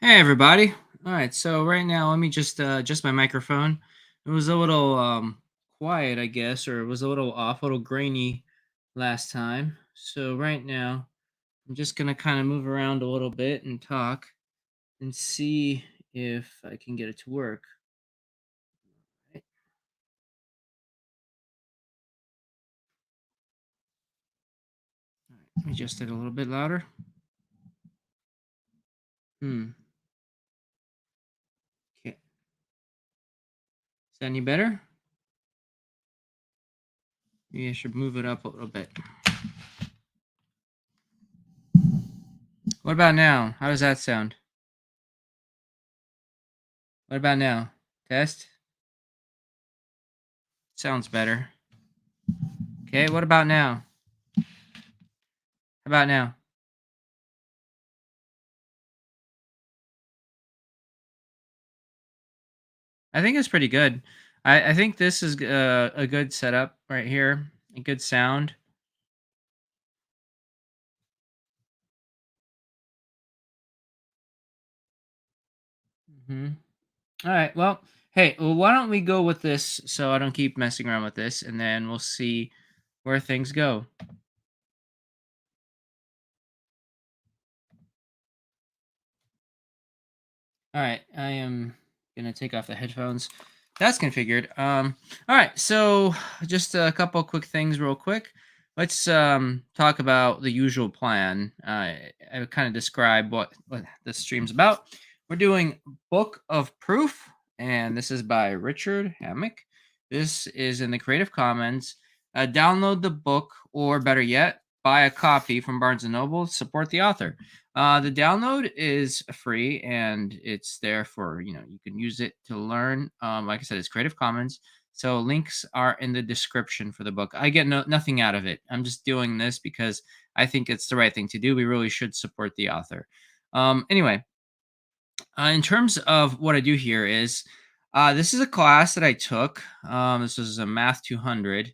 Hey everybody. All right, so right now let me just adjust my microphone. It was a little quiet, I guess, or it was a little off, a little grainy last time. So right now I'm just going to kind of move around a little bit and talk and see if I can get it to work. Right. Let me adjust it a little bit louder. Hmm. Okay. Is that any better? Maybe I should move it up a little bit. What about now? How does that sound? What about now? Test? Sounds better. Okay, what about now? How about now? I think it's pretty good. I think this is a good setup right here, a good sound. Hmm. All right. Well, hey, well, why don't we go with this so I don't keep messing around with this, and then we'll see where things go. All right. I am gonna take off the headphones. That's configured. All right. So just a couple quick things, real quick. Let's talk about the usual plan. I kind of describe what the stream's about. We're doing Book of Proof, and this is by Richard Hammock. This is in the Creative Commons. Download the book, or better yet, buy a copy from Barnes and Noble. Support the author. The download is free and it's there for, you can use it to learn. Like I said, it's Creative Commons. So links are in the description for the book. I get nothing out of it. I'm just doing this because I think it's the right thing to do. We really should support the author. Anyway, in terms of what I do here is this is a class that I took. This was a Math 200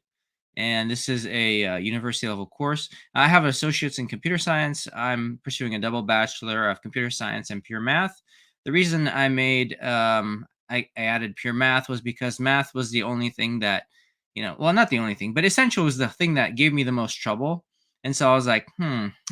and this is a university level course. I have an associate's in computer science. I'm pursuing a double bachelor of computer science and pure math. The reason I made I added pure math was because math was the only thing that, well, not the only thing, but essential was the thing that gave me the most trouble. And so I was like,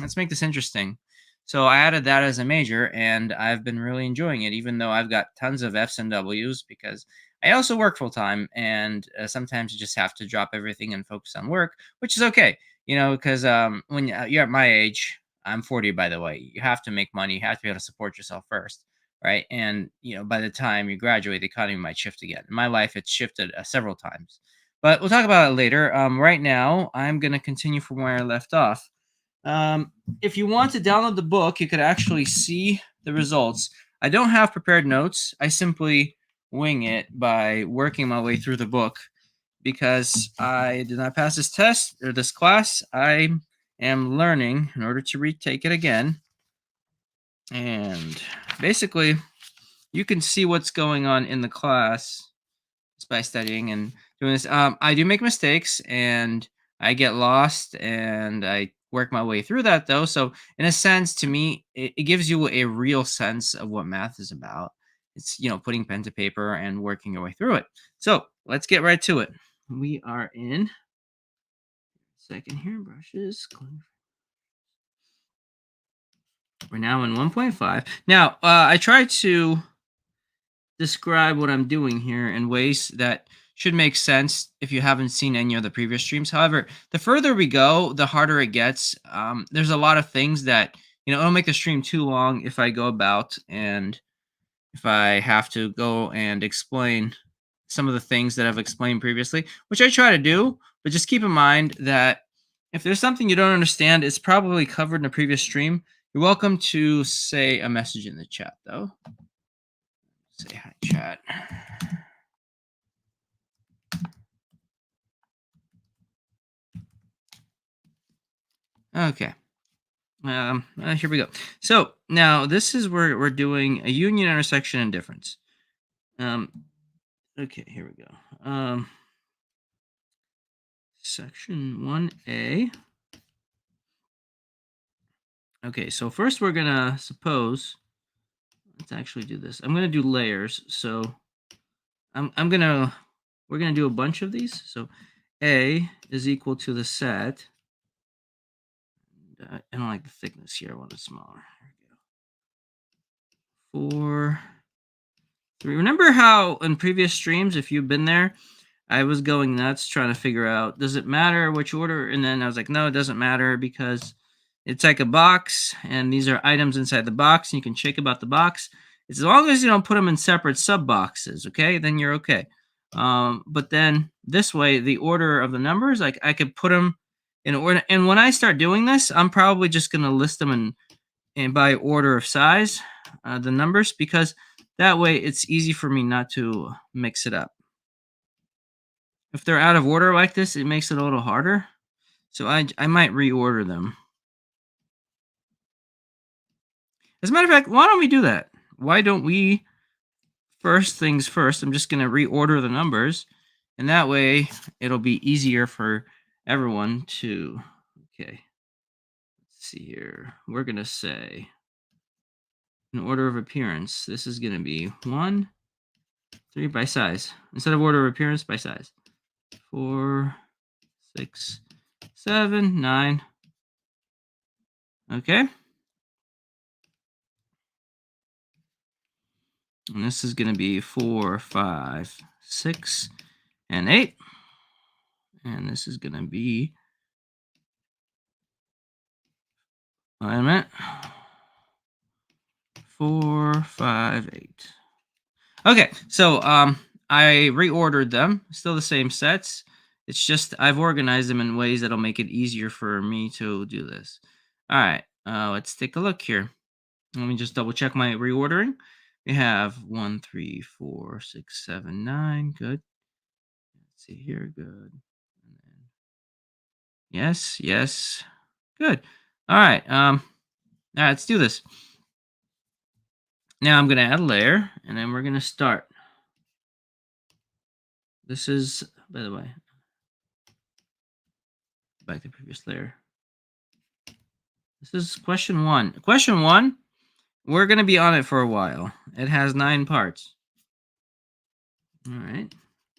let's make this interesting. So I added that as a major, and I've been really enjoying it, even though I've got tons of F's and W's because I also work full time, and sometimes you just have to drop everything and focus on work, which is okay, because when you're at my age, I'm 40, by the way, you have to make money, you have to be able to support yourself first, right? And by the time you graduate, the economy might shift again. In my life, it's shifted several times, but we'll talk about it later. Right now, I'm going to continue from where I left off. Um, if you want to download the book, you could actually see the results. I don't have prepared notes. I simply wing it by working my way through the book because I did not pass this test or this class. I am learning in order to retake it again. And basically, you can see what's going on in the class just by studying and doing this. I do make mistakes and I get lost and I work my way through that though. So in a sense, to me, it gives you a real sense of what math is about. It's putting pen to paper and working your way through it. So let's get right to it. We are in second here, brushes. We're now in 1.5. Now I try to describe what I'm doing here in ways that should make sense if you haven't seen any of the previous streams. However, the further we go, the harder it gets. There's a lot of things that, it'll make the stream too long if I go about and if I have to go and explain some of the things that I've explained previously, which I try to do. But just keep in mind that if there's something you don't understand, it's probably covered in a previous stream. You're welcome to say a message in the chat, though. Say hi, chat. Okay. Here we go. So now this is where we're doing a union, intersection, and difference. Um, okay, here we go. Section 1A. Okay, so first we're gonna suppose let's actually do this. I'm going to do layers. So we're going to do a bunch of these. So A is equal to the set. I don't like the thickness here. I want it smaller. There we go. 4, 3. Remember how in previous streams, if you've been there, I was going nuts trying to figure out, does it matter which order? And then I was like, no, it doesn't matter because it's like a box and these are items inside the box and you can check about the box. As long as you don't put them in separate sub boxes, okay, then you're okay. But then this way, the order of the numbers, like I could put them in order. And when I start doing this, I'm probably just going to list them in by order of size, the numbers, because that way it's easy for me not to mix it up. If they're out of order like this, it makes it a little harder. So I might reorder them. As a matter of fact, why don't we do that? Why don't we, first things first, I'm just going to reorder the numbers. And that way, it'll be easier for everyone to, okay. Let's see here. We're going to say, in order of appearance, this is going to be 1, 3 by size. Instead of order of appearance, by size. 4, 6, 7, 9. Okay. And this is going to be 4, 5, 6, and 8. And this is going to be, wait a minute, 4, 5, 8. Okay, so I reordered them. Still the same sets. It's just I've organized them in ways that'll make it easier for me to do this. All right, let's take a look here. Let me just double check my reordering. We have 1, 3, 4, 6, 7, 9. Good. Let's see here. Good. And then yes, yes. Good. All right. All right, let's do this. Now I'm going to add a layer, and then we're going to start. This is, by the way, back to the previous layer. This is question 1. Question 1, we're going to be on it for a while. It has 9 parts. All right.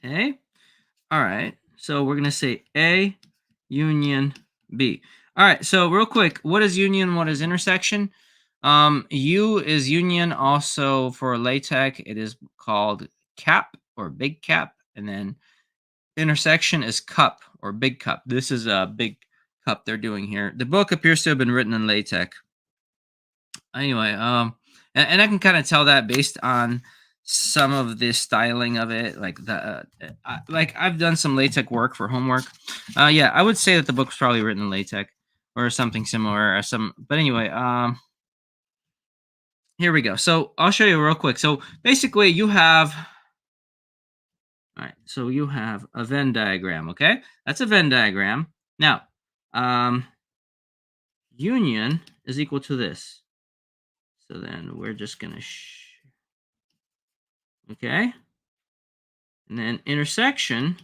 A. All right. So we're going to say A union B. All right. So real quick, what is union? What is intersection? U is union. Also for LaTeX, it is called cap or big cap. And then intersection is cup or big cup. This is a big cup they're doing here. The book appears to have been written in LaTeX. Anyway, and I can kind of tell that based on some of the styling of it, like like I've done some LaTeX work for homework. Yeah, I would say that the book's probably written in LaTeX or something similar, or but anyway, here we go. So I'll show you real quick. So basically, you have, all right. So you have a Venn diagram. Okay, that's a Venn diagram. Now, union is equal to this. So then we're just gonna okay. And then intersection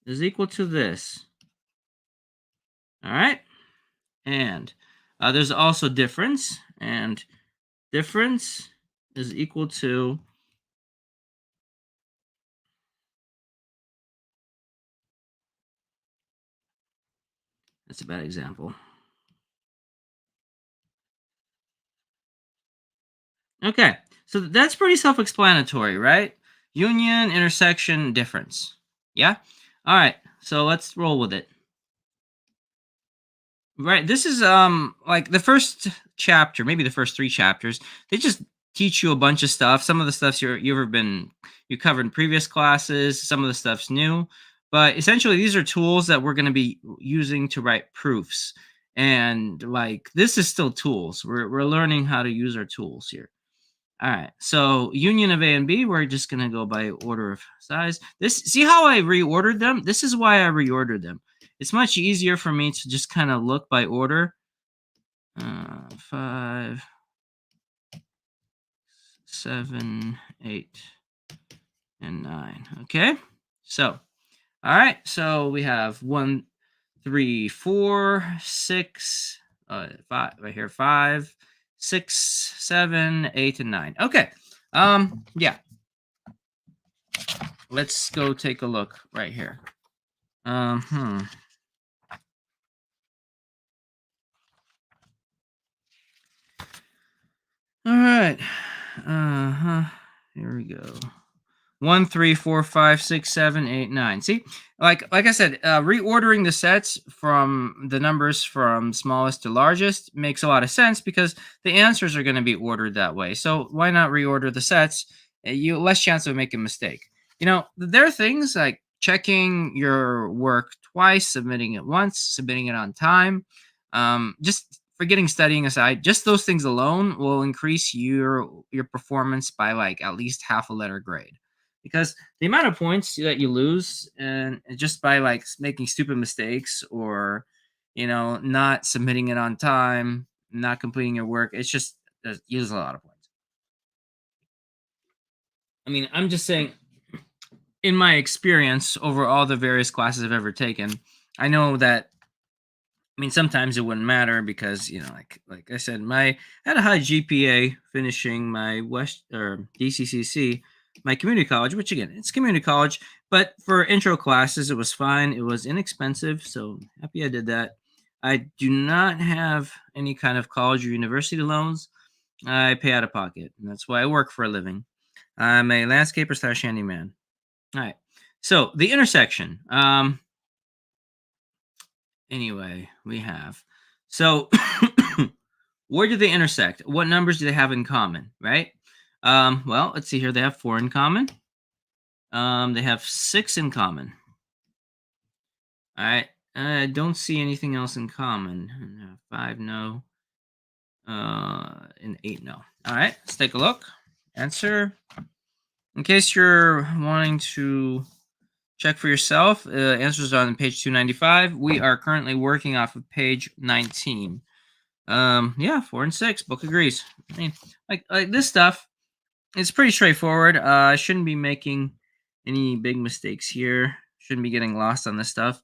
is equal to this. All right. And there's also difference. And difference is equal to, that's a bad example. Okay. So that's pretty self-explanatory, right? Union, intersection, difference. Yeah? All right. So let's roll with it. Right. This is like the first chapter, maybe the first 3 chapters. They just teach you a bunch of stuff. Some of the stuff's you covered in previous classes. Some of the stuff's new, but essentially these are tools that we're going to be using to write proofs. And like this is still tools. We're learning how to use our tools here. All right. So union of A and B, we're just going to go by order of size. See how I reordered them? This is why I reordered them. It's much easier for me to just kind of look by order. 5, 7, 8, and 9. Okay. So, all right. So we have 1, 3, 4, 6, 5 right here. 5, 6, 7, 8, and 9. Okay. Yeah. Let's go take a look right here. All right. Here we go. 1, 3, 4, 5, 6, 7, 8, 9. See, like I said, reordering the sets from the numbers from smallest to largest makes a lot of sense because the answers are going to be ordered that way. So why not reorder the sets? You less chance of making a mistake. There are things like checking your work twice, submitting it once, submitting it on time. Just forgetting studying aside, just those things alone will increase your performance by like at least half a letter grade because the amount of points that you lose and just by like making stupid mistakes or not submitting it on time, not completing your work, it's just it uses a lot of points. I mean, I'm just saying, in my experience over all the various classes I've ever taken, I know that, I mean, sometimes it wouldn't matter because like I said, I had a high GPA finishing my West or DCCC, my community college, which again, it's community college, but for intro classes, it was fine. It was inexpensive, so happy I did that. I do not have any kind of college or university loans. I pay out of pocket, and that's why I work for a living. I'm a landscaper slash handyman. All right, so the intersection. Anyway, we have. So, where do they intersect? What numbers do they have in common, right? Well, let's see here. They have 4 in common. They have 6 in common. All right. I don't see anything else in common. 5, no. And 8, no. All right. Let's take a look. Answer. In case you're wanting to check for yourself, answers are on page 295. We are currently working off of page 19. Yeah, 4 and 6, book agrees. I mean, like this stuff, it's pretty straightforward. I shouldn't be making any big mistakes here. Shouldn't be getting lost on this stuff.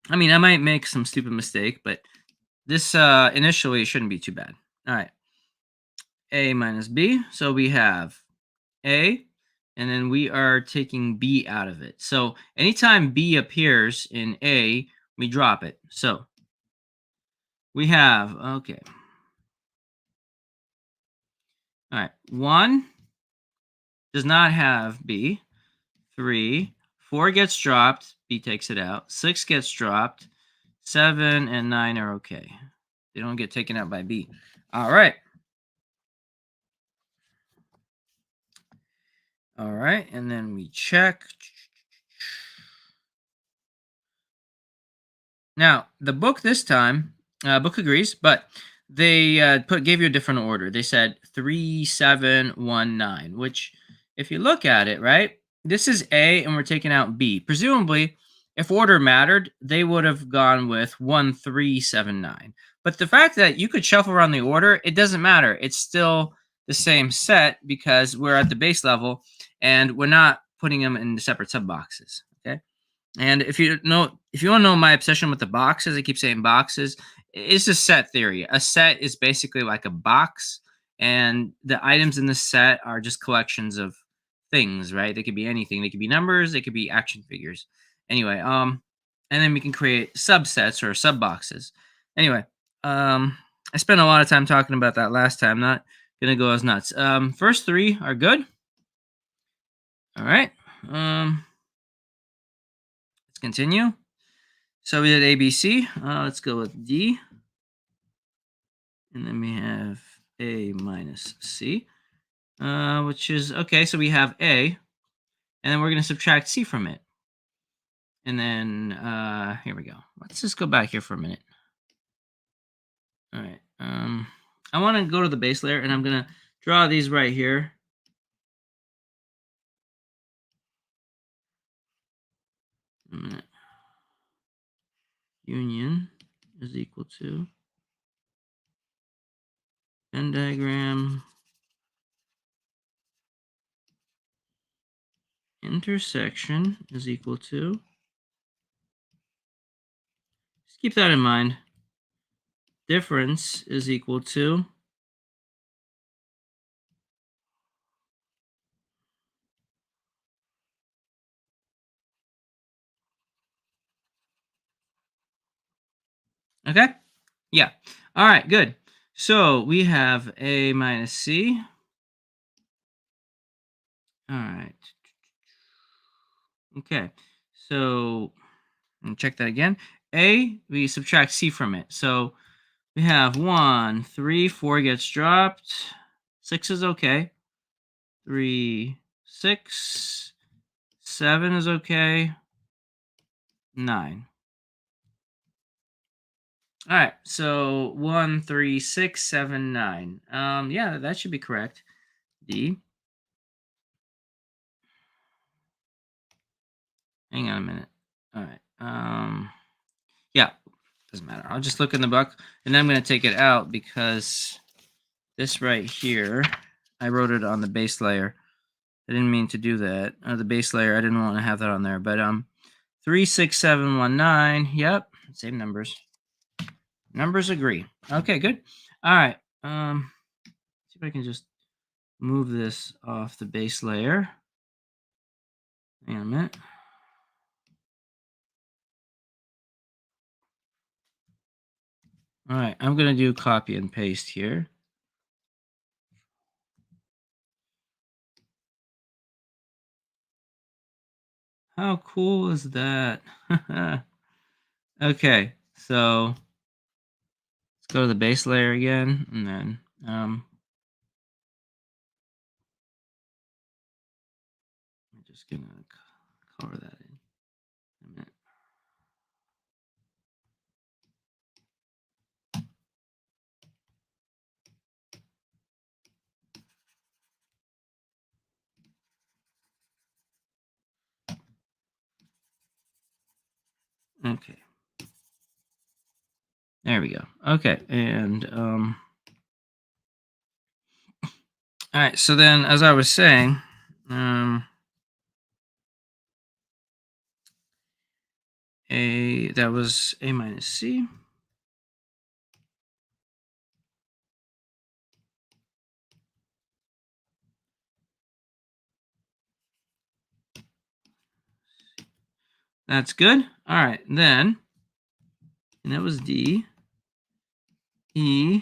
I mean, I might make some stupid mistake, but this initially shouldn't be too bad. All right, A minus B. So we have A, and then we are taking B out of it. So anytime B appears in A, we drop it. So we have, okay. All right, 1 does not have B. 3, 4 gets dropped. B takes it out. 6 gets dropped. 7 and 9 are okay. They don't get taken out by B. All right. All right. And then we check. Now, the book this time, book agrees, but they gave you a different order. They said 3, 7, 1, 9, which if you look at it, right, this is A and we're taking out B. Presumably, if order mattered, they would have gone with 1, 3, 7, 9. But the fact that you could shuffle around the order, it doesn't matter. It's still the same set because we're at the base level and we're not putting them in separate sub boxes. Okay. And if you want to know my obsession with the boxes, I keep saying boxes. It's a set theory. A set is basically like a box, and the items in the set are just collections of things, right? They could be anything. They could be numbers. They could be action figures. Anyway, and then we can create subsets or sub boxes. Anyway, I spent a lot of time talking about that last time. Not gonna go as nuts. First 3 are good. All right. Let's continue. So we did ABC. Let's go with D. And then we have A minus C, which is, okay, so we have A. And then we're going to subtract C from it. And then, here we go. Let's just go back here for a minute. All right. I want to go to the base layer, and I'm going to draw these right here. A minute. Union is equal to Venn diagram intersection is equal to, just keep that in mind. difference is equal to okay? Yeah. All right, good. So we have A minus C. All right. Okay. So check that again. A, we subtract C from it. So we have 1, 3, 4 gets dropped. 6 is okay. 3, 6, 7 is okay. 9. All right, so 1, 3, 6, 7, 9. Yeah, that should be correct. D. Hang on a minute. All right. Yeah, doesn't matter. I'll just look in the book, and then I'm going to take it out because this right here, I wrote it on the base layer. I didn't mean to do that. The base layer, I didn't want to have that on there, but 3, 6, 7, 1, 9. Yep, same numbers. Numbers agree. Okay, good. All right. See if I can just move this off the base layer. Hang on a minute. All right, I'm going to do copy and paste here. How cool is that? Okay, so let's go to the base layer again, and then I'm just going to color that in a minute. Okay. There we go. Okay, and all right, so then as I was saying, that was A minus C. That's good. All right, then, and that was D, E,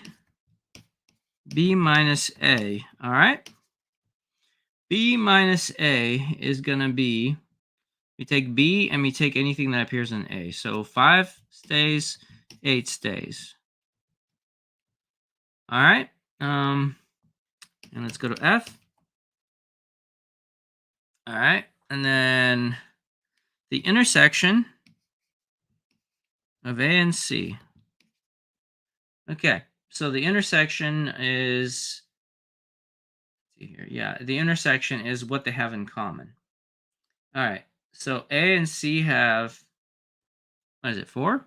B minus A. All right. B minus A is going to be, we take B and we take anything that appears in A. So 5 stays, 8 stays. All right. And let's go to F. All right. And then the intersection of A and C. Okay. So the intersection is, let's see here. Yeah, the intersection is what they have in common. All right. So A and C have, what is it, 4?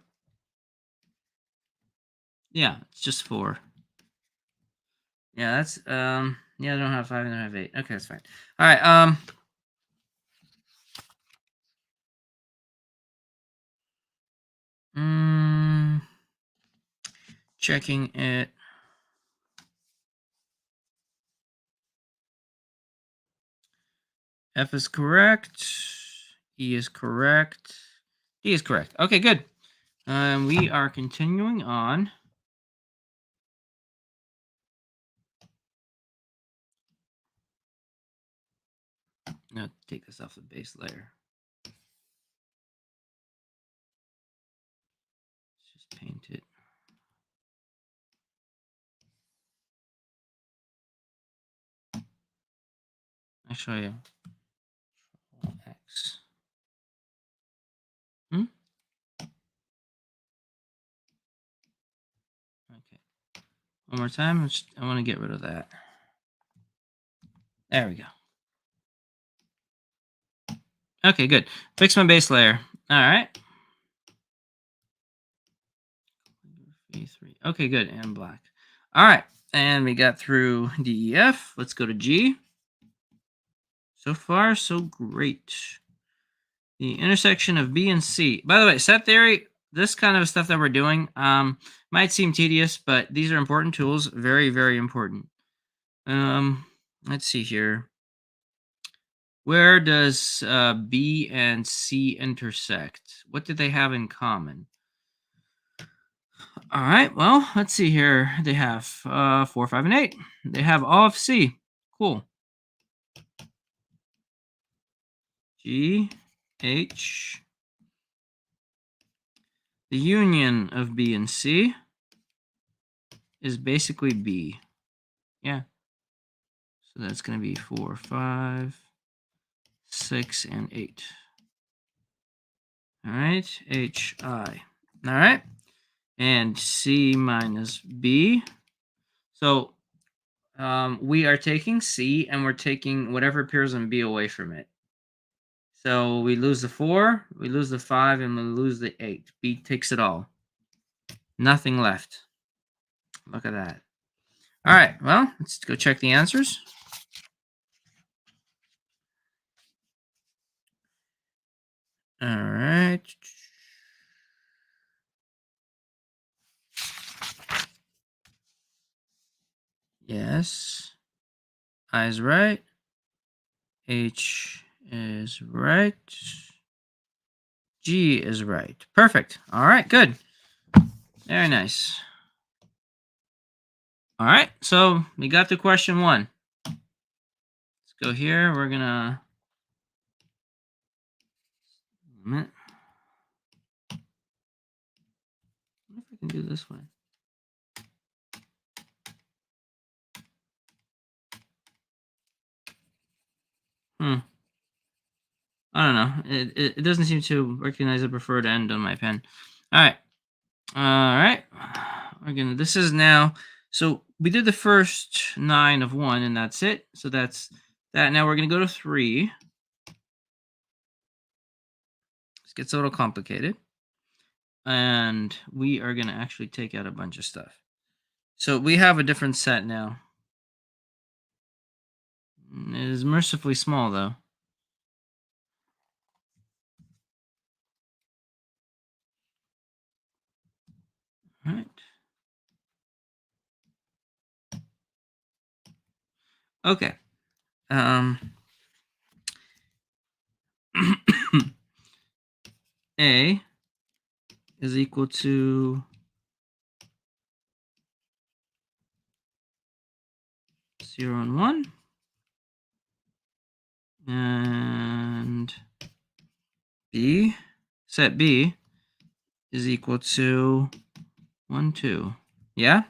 Yeah, it's just 4. Yeah, that's yeah, I don't have 5 and I don't have 8. Okay, that's fine. All right, checking it. F is correct. E is correct. D is correct. Okay, good. We are continuing on. Now take this off the base layer. Let's just paint it. I'll show you. X. Okay. One more time. I want to get rid of that. There we go. Okay, good. Fix my base layer. All right. E3. Okay, good. And black. All right. And we got through DEF. Let's go to G. So far, so great. The intersection of B and C. By the way, set theory, this kind of stuff that we're doing might seem tedious, but these are important tools. Very, very important. Let's see here. Where does B and C intersect? What do they have in common? All right, well, let's see here. They have 4, 5, and 8. They have all of C. Cool. G, H. The union of B and C is basically B. Yeah. So that's going to be 4, 5, 6, and 8. All right, HI. All right, and C minus B. So we are taking C and we're taking whatever appears in B away from it. So we lose the 4, we lose the 5, and we lose the 8. B takes it all. Nothing left. Look at that. All right, well, let's go check the answers. All right. Yes. I is right. H is right. G is right. Perfect. All right, good. Very nice. All right, so we got to question 1. Let's go here. We're gonna. I wonder if I can do this way. I don't know. It doesn't seem to recognize the preferred end on my pen. All right. All right. We're gonna. This is now. So we did the first 9 of 1, and that's it. So that's that. Now we're gonna go to 3. This gets a little complicated, and we are gonna actually take out a bunch of stuff. So we have a different set now. It is mercifully small, though. All right. Okay. A is equal to 0 and 1. And B, set B, is equal to 1, 2. Yeah?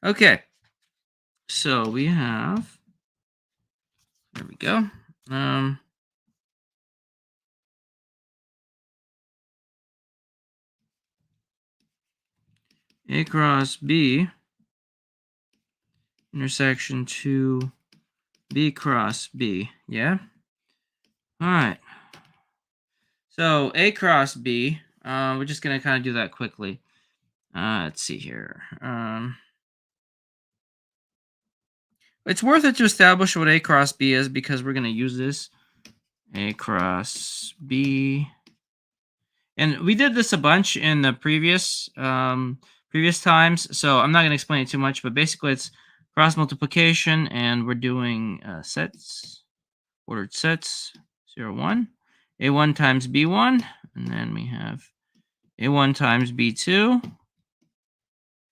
Okay. So we have, there we go. A cross B intersection 2 B cross B. Yeah? All right. So A cross B, we're just going to kind of do that quickly. Let's see here. It's worth it to establish what A cross B is because we're going to use this. A cross B. And we did this a bunch in the previous times, so I'm not going to explain it too much, but basically it's cross multiplication, and we're doing sets, ordered sets, 0, 1. A1 times B1, and then we have A1 times B2,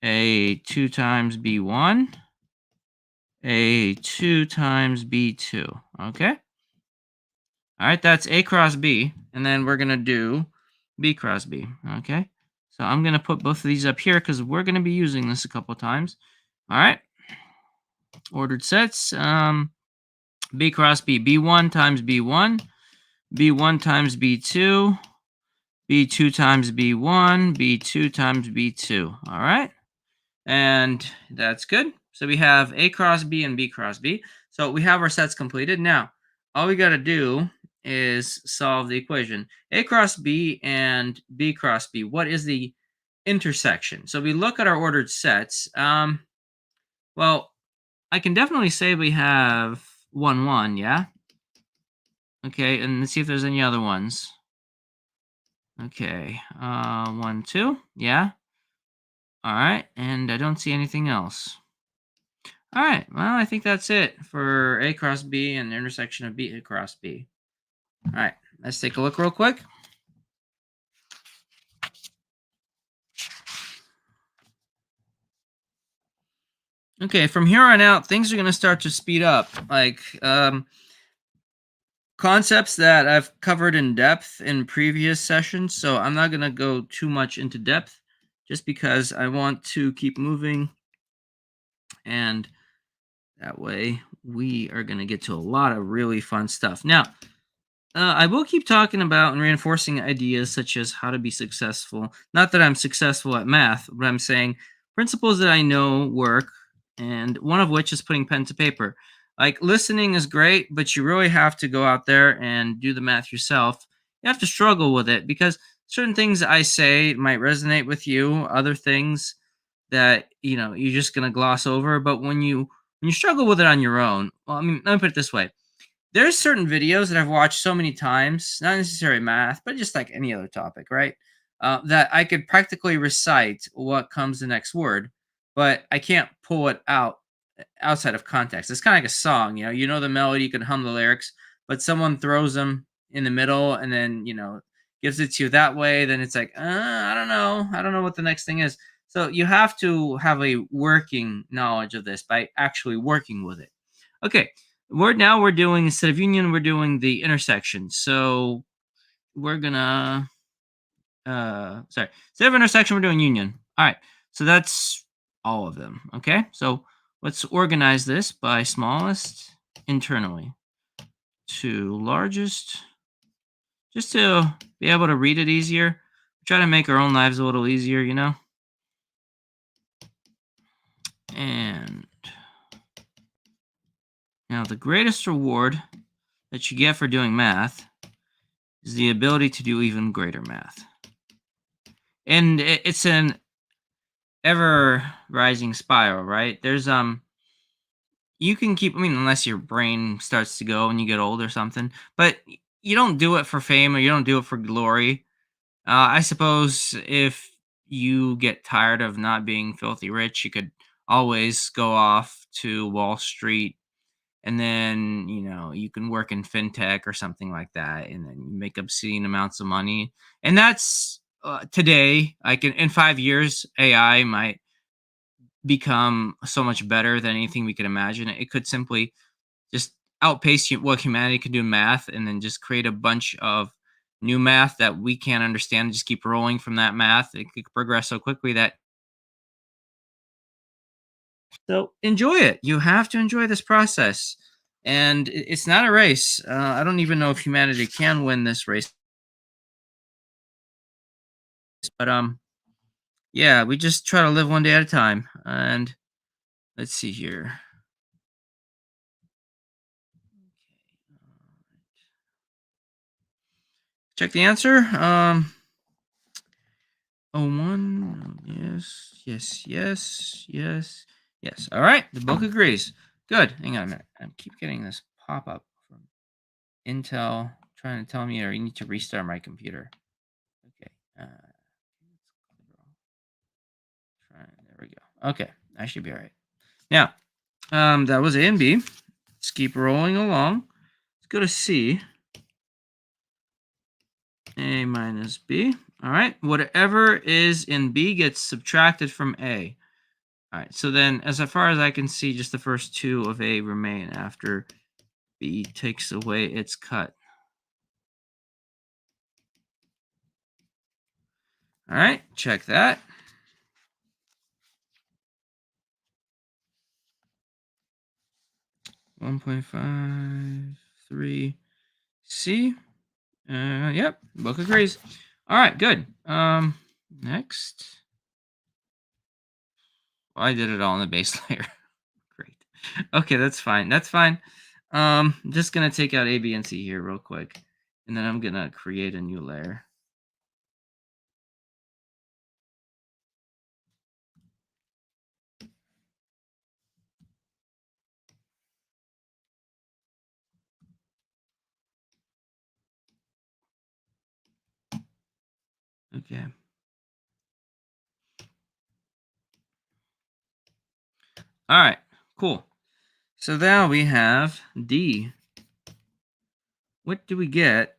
A2 times B1, A2 times B2, okay? All right, that's A cross B, and then we're going to do B cross B, okay? So I'm going to put both of these up here because we're going to be using this a couple times. All right, ordered sets, B cross B, B1 times B1, B1 times B2, B2 times B1, B2 times B2, all right? And that's good. So we have A cross B and B cross B. So we have our sets completed. Now, all we got to do is solve the equation. A cross B and B cross B. What is the intersection? So we look at our ordered sets. Well, I can definitely say we have 1, 1, yeah? Okay, and let's see if there's any other ones. Okay. 1, 2. Yeah. All right. And I don't see anything else. All right. Well, I think that's it for A cross B and the intersection of B across B. All right. Let's take a look real quick. Okay, from here on out, things are going to start to speed up. Like concepts that I've covered in depth in previous sessions. So I'm not going to go too much into depth just because I want to keep moving. And that way we are going to get to a lot of really fun stuff. Now, I will keep talking about and reinforcing ideas such as how to be successful. Not that I'm successful at math, but I'm saying principles that I know work, and one of which is putting pen to paper. Like listening is great, but you really have to go out there and do the math yourself. You have to struggle with it because certain things I say might resonate with you, other things that you're just gonna gloss over. But when you struggle with it on your own, well, I mean, let me put it this way: there's certain videos that I've watched so many times, not necessarily math, but just like any other topic, right? That I could practically recite what comes the next word, but I can't pull it out outside of context. It's kind of like a song, you know the melody, you can hum the lyrics, but someone throws them in the middle and then gives it to you that way. Then it's like, I don't know what the next thing is. So you have to have a working knowledge of this by actually working with it. Okay, we're doing, instead of union, we're doing the intersection. So we're gonna sorry, instead of intersection, we're doing union. All right, so that's all of them. Okay, so let's organize this by smallest internally to largest, just to be able to read it easier. Try to make our own lives a little easier. And now the greatest reward that you get for doing math is the ability to do even greater math. And it's an ever rising spiral, right? There's you can keep, I mean, unless your brain starts to go when you get old or something, but you don't do it for fame or you don't do it for glory. I suppose if you get tired of not being filthy rich, you could always go off to Wall Street, and then you can work in fintech or something like that, and then you make obscene amounts of money. And that's today. Like in 5 years, AI might become so much better than anything we could imagine. It could simply just outpace what humanity can do in math, and then just create a bunch of new math that we can't understand. Just keep rolling from that math. It could progress so quickly that, so enjoy it. You have to enjoy this process, and it's not a race. I don't even know if humanity can win this race, but yeah, we just try to live one day at a time. And let's see here. Check the answer. Oh, one. Yes, yes, yes, yes, yes. All right. The book agrees. Good. Hang on a minute. I keep getting this pop up from Intel trying to tell me I need to restart my computer. Okay. There we go. Okay. I should be all right. Now, that was A and B. Let's keep rolling along. Let's go to C. A minus B. All right. Whatever is in B gets subtracted from A. All right, so then as far as I can see, just the first two of A remain after B takes away its cut. All right, check that. $1.53 C. Yep, book agrees. All right, good. Next. Well, I did it all in the base layer. Great. Okay, that's fine. That's fine. Just gonna take out A, B, and C here real quick, and then I'm gonna create a new layer. Okay. All right, cool. So now we have D. What do we get?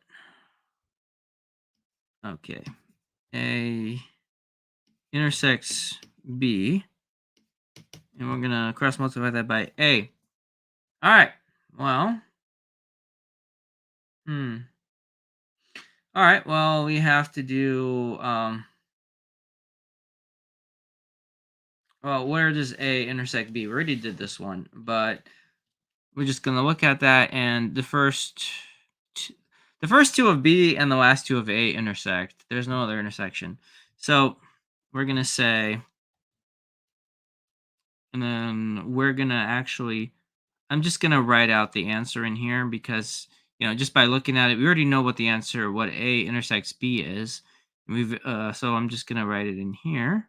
Okay. A intersects B, and we're going to cross multiply that by A. All right. Well, all right. Well, we have to do, well, where does A intersect B? We already did this one, but we're just going to look at that, and the first two of B and the last two of A intersect. There's no other intersection. So we're going to say, and then we're going to actually, I'm just going to write out the answer in here because, just by looking at it, we already know what the answer, what A intersects B is. So I'm just going to write it in here.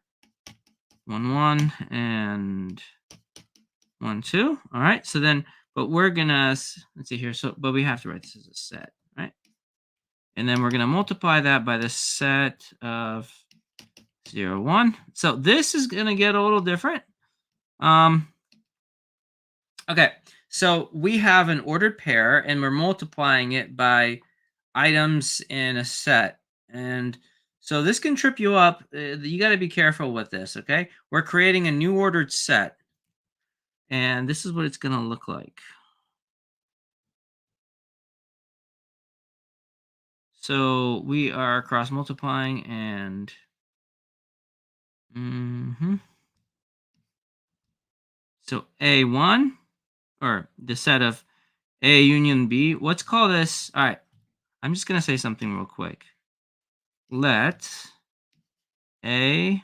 1, 1, and 1, 2. All right. So then, but we're going to, let's see here. So, but we have to write this as a set, right? And then we're going to multiply that by the set of 0, 1. So this is going to get a little different. Okay, so we have an ordered pair, and we're multiplying it by items in a set. And so this can trip you up. You got to be careful with this, okay? We're creating a new ordered set, and this is what it's going to look like. So we are cross multiplying, and so A1, or the set of A union B. Let's call this, all right, I'm just going to say something real quick. Let A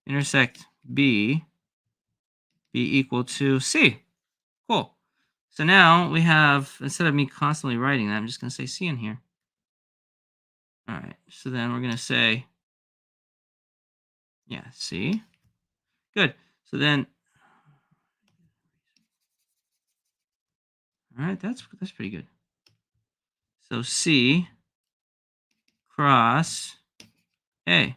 intersect B be equal to C. Cool. So now we have, instead of me constantly writing that, I'm just going to say C in here. All right. So then we're going to say, yeah, C. Good. So then, all right, that's pretty good. So C cross A.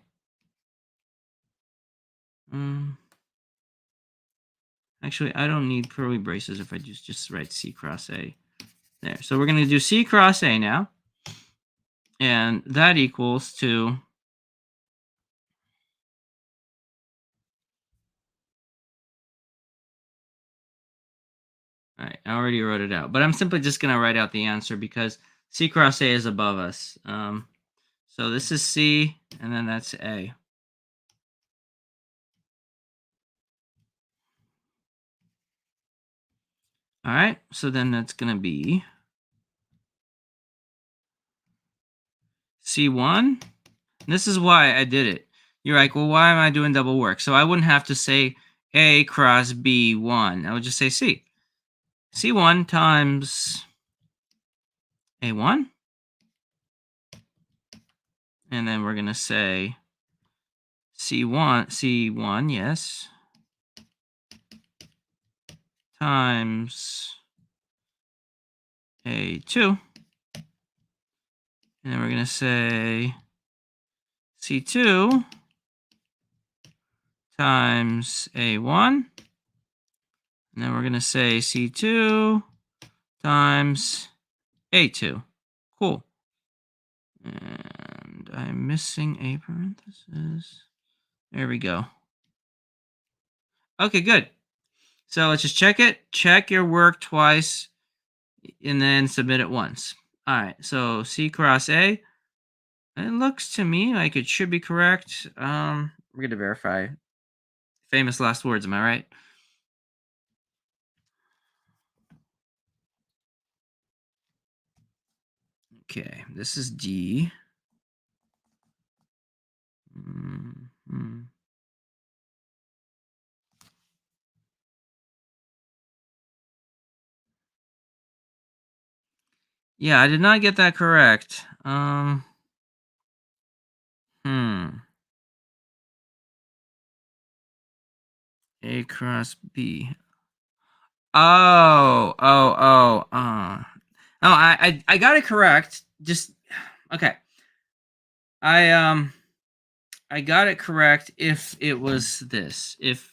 Actually, I don't need curly braces if I just write C cross A there. So we're going to do C cross A now. And that equals to, all right, I already wrote it out, but I'm simply just going to write out the answer because C cross A is above us. So this is C, and then that's A. All right, so then that's going to be C1. This is why I did it. You're like, well, why am I doing double work? So I wouldn't have to say A cross B1. I would just say C. C1 times A1. And then we're going to say C1, yes, times A2. And then we're going to say C2 times A1. And then we're going to say C2 times A2. Cool. And I'm missing a parenthesis. There we go. Okay, good. So let's just check it. Check your work twice and then submit it once. All right, so C cross A. It looks to me like it should be correct. We're going to verify. Famous last words, am I right? Okay, this is D. Yeah, I did not get that correct. A cross B. Oh, I got it correct. just okay. I got it correct if it was this. If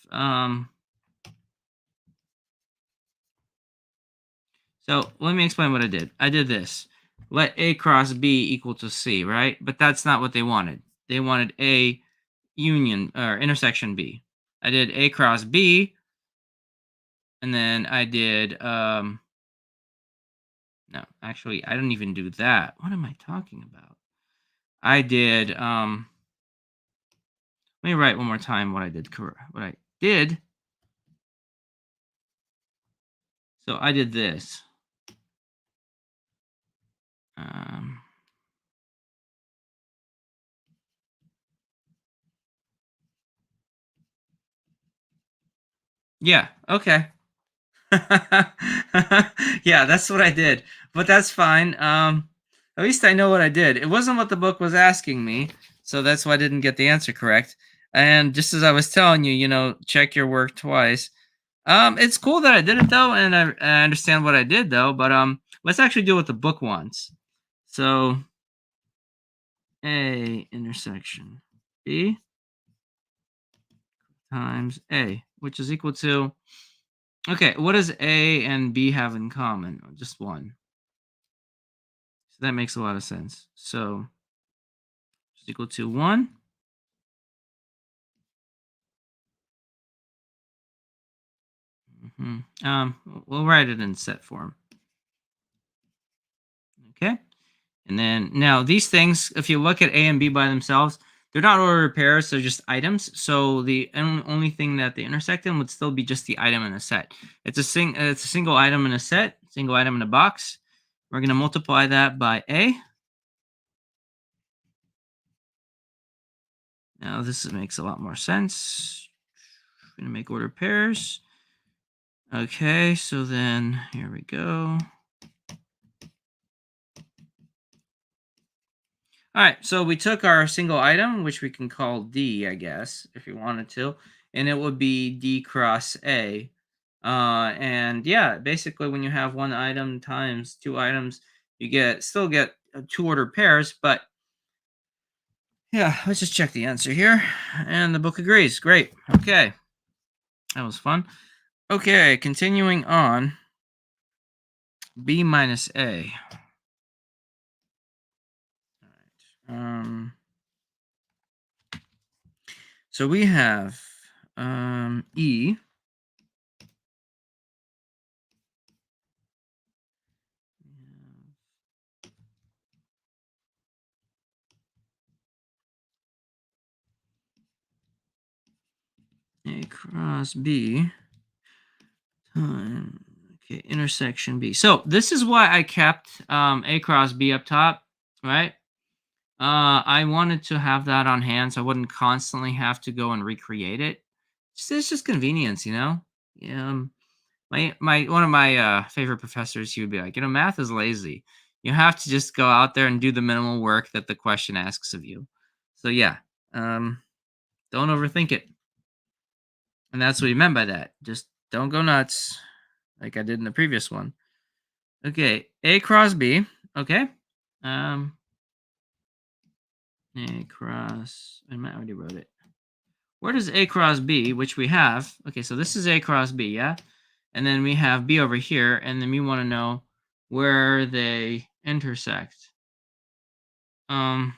So let me explain what I did. I did this. Let A cross B equal to C, right? But that's not what they wanted. They wanted A union or intersection B. I did A cross B, and then I did no, actually I didn't even do that. What am I talking about? I did let me write one more time what I did. What I did. So I did this. Um yeah, okay. Yeah, that's what I did. But that's fine. At least I know what I did. It wasn't what the book was asking me, so that's why I didn't get the answer correct. And just as I was telling you, check your work twice. It's cool that I did it though, and I understand what I did though. But let's actually do what the book wants. So A intersection B times A, which is equal to. Okay, what does A and B have in common? Just one. So that makes a lot of sense. So it's equal to 1. We'll write it in set form. Okay. And then now these things, if you look at A and B by themselves, they're not ordered pairs, they're just items. So the only thing that they intersect in would still be just the item in a set. It's a single item in a set, single item in a box. We're going to multiply that by A. Now this makes a lot more sense. We're going to make ordered pairs. Okay, so then here we go. All right, so we took our single item, which we can call D, I guess, if you wanted to, and it would be D cross A. And yeah, basically, when you have one item times two items, you still get two ordered pairs. But yeah, let's just check the answer here, and the book agrees. Great. Okay, that was fun. Okay, continuing on. B minus A. All right. So we have E. A cross B time, okay, intersection B. So this is why I kept A cross B up top, right? I wanted to have that on hand so I wouldn't constantly have to go and recreate it. It's just convenience, you know? My one of my favorite professors, he would be like, math is lazy. You have to just go out there and do the minimal work that the question asks of you. So yeah, don't overthink it. And that's what he meant by that. Just don't go nuts like I did in the previous one. Okay, A cross B. Okay. A cross. I already wrote it. Where does A cross B, which we have? Okay, so this is A cross B, yeah? And then we have B over here, and then we want to know where they intersect. Well,